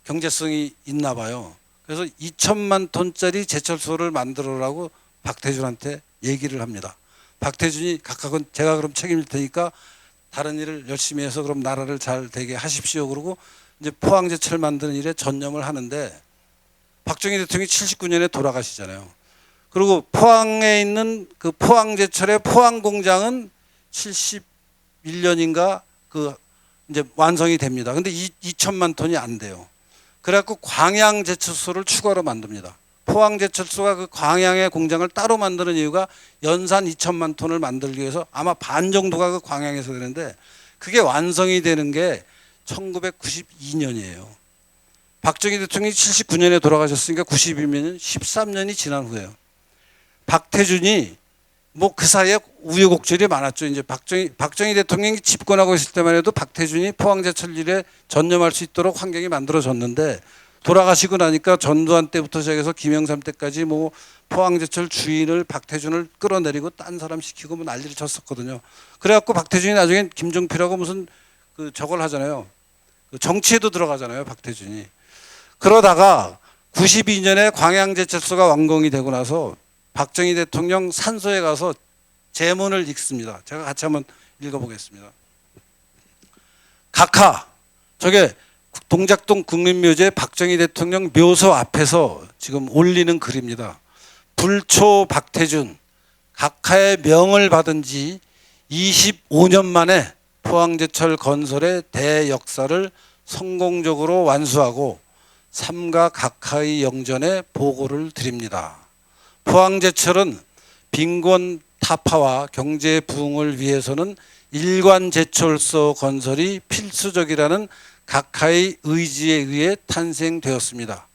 Speaker 1: 경제성이 있나 봐요. 그래서 2천만 톤짜리 제철소를 만들어라고 박태준한테 얘기를 합니다. 박태준이 각각은 제가 그럼 책임질 테니까 다른 일을 열심히 해서 그럼 나라를 잘 되게 하십시오. 그러고 이제 포항제철 만드는 일에 전념을 하는데, 박정희 대통령이 79년에 돌아가시잖아요. 그리고 포항에 있는 그 포항제철의 포항 공장은 71년인가 그 이제 완성이 됩니다. 근데 2천만 톤이 안 돼요. 그래갖고 광양제철소를 추가로 만듭니다. 포항제철소가 그 광양의 공장을 따로 만드는 이유가 연산 2천만 톤을 만들기 위해서 아마 반 정도가 그 광양에서 되는데, 그게 완성이 되는 게 1992년이에요. 박정희 대통령이 79년에 돌아가셨으니까 92년은 13년이 지난 후에요. 박태준이 뭐 그 사이에 우여곡절이 많았죠. 이제 박정희 대통령이 집권하고 있을 때만 해도 박태준이 포항제철 일에 전념할 수 있도록 환경이 만들어졌는데, 돌아가시고 나니까 전두환 때부터 시작해서 김영삼 때까지 뭐 포항제철 주인을, 박태준을 끌어내리고 딴 사람 시키고 뭐 난리를 쳤었거든요. 그래갖고 박태준이 나중에 김종필하고 무슨 그 저걸 하잖아요. 그 정치에도 들어가잖아요, 박태준이. 그러다가 92년에 광양제철소가 완공이 되고 나서 박정희 대통령 산소에 가서 제문을 읽습니다. 제가 같이 한번 읽어보겠습니다. 각하, 저게 동작동 국립묘지의 박정희 대통령 묘소 앞에서 지금 올리는 글입니다. 불초 박태준, 각하의 명을 받은 지 25년 만에 포항제철 건설의 대역사를 성공적으로 완수하고 삼가 각하의 영전에 보고를 드립니다. 포항제철은 빈곤 타파와 경제 부흥을 위해서는 일관 제철소 건설이 필수적이라는 각하의 의지에 의해 탄생되었습니다.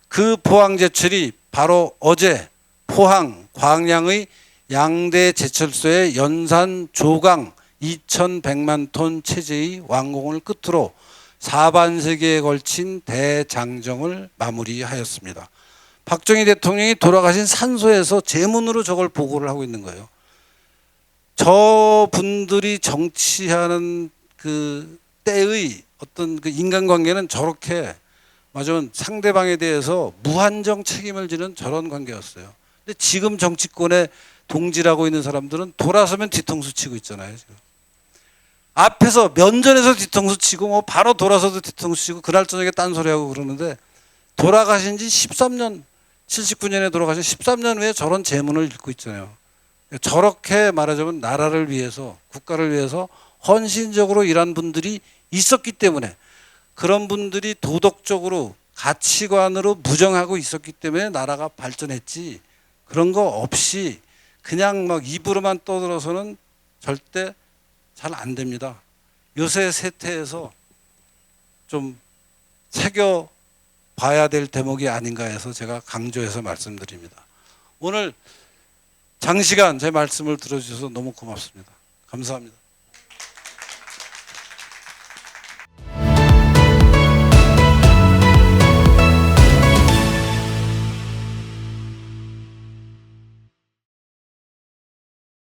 Speaker 1: 그 포항제철이 바로 어제 포항, 광양의 양대 제철소의 연산 조강 2100만 톤 체제의 완공을 끝으로 사반세기에 걸친 대장정을 마무리하였습니다. 박정희 대통령이 돌아가신 산소에서 제문으로 저걸 보고를 하고 있는 거예요. 저분들이 정치하는 그 때의 어떤 그 인간관계는 저렇게, 맞으면 상대방에 대해서 무한정 책임을 지는 저런 관계였어요. 근데 지금 정치권에 동질하고 있는 사람들은 돌아서면 뒤통수 치고 있잖아요. 지금. 앞에서 면전에서 뒤통수 치고 뭐 바로 돌아서도 뒤통수 치고 그날 저녁에 딴소리하고 그러는데, 돌아가신 지 13년, 79년에 돌아가신 13년 후에 저런 재문을 읽고 있잖아요. 저렇게 말하자면 나라를 위해서, 국가를 위해서 헌신적으로 일한 분들이 있었기 때문에, 그런 분들이 도덕적으로 가치관으로 무정하고 있었기 때문에 나라가 발전했지, 그런 거 없이 그냥 막 입으로만 떠들어서는 절대 잘 안 됩니다. 요새 세태에서 좀 새겨 봐야 될 대목이 아닌가 해서 제가 강조해서 말씀드립니다. 오늘 장시간 제 말씀을 들어주셔서 너무 고맙습니다. 감사합니다.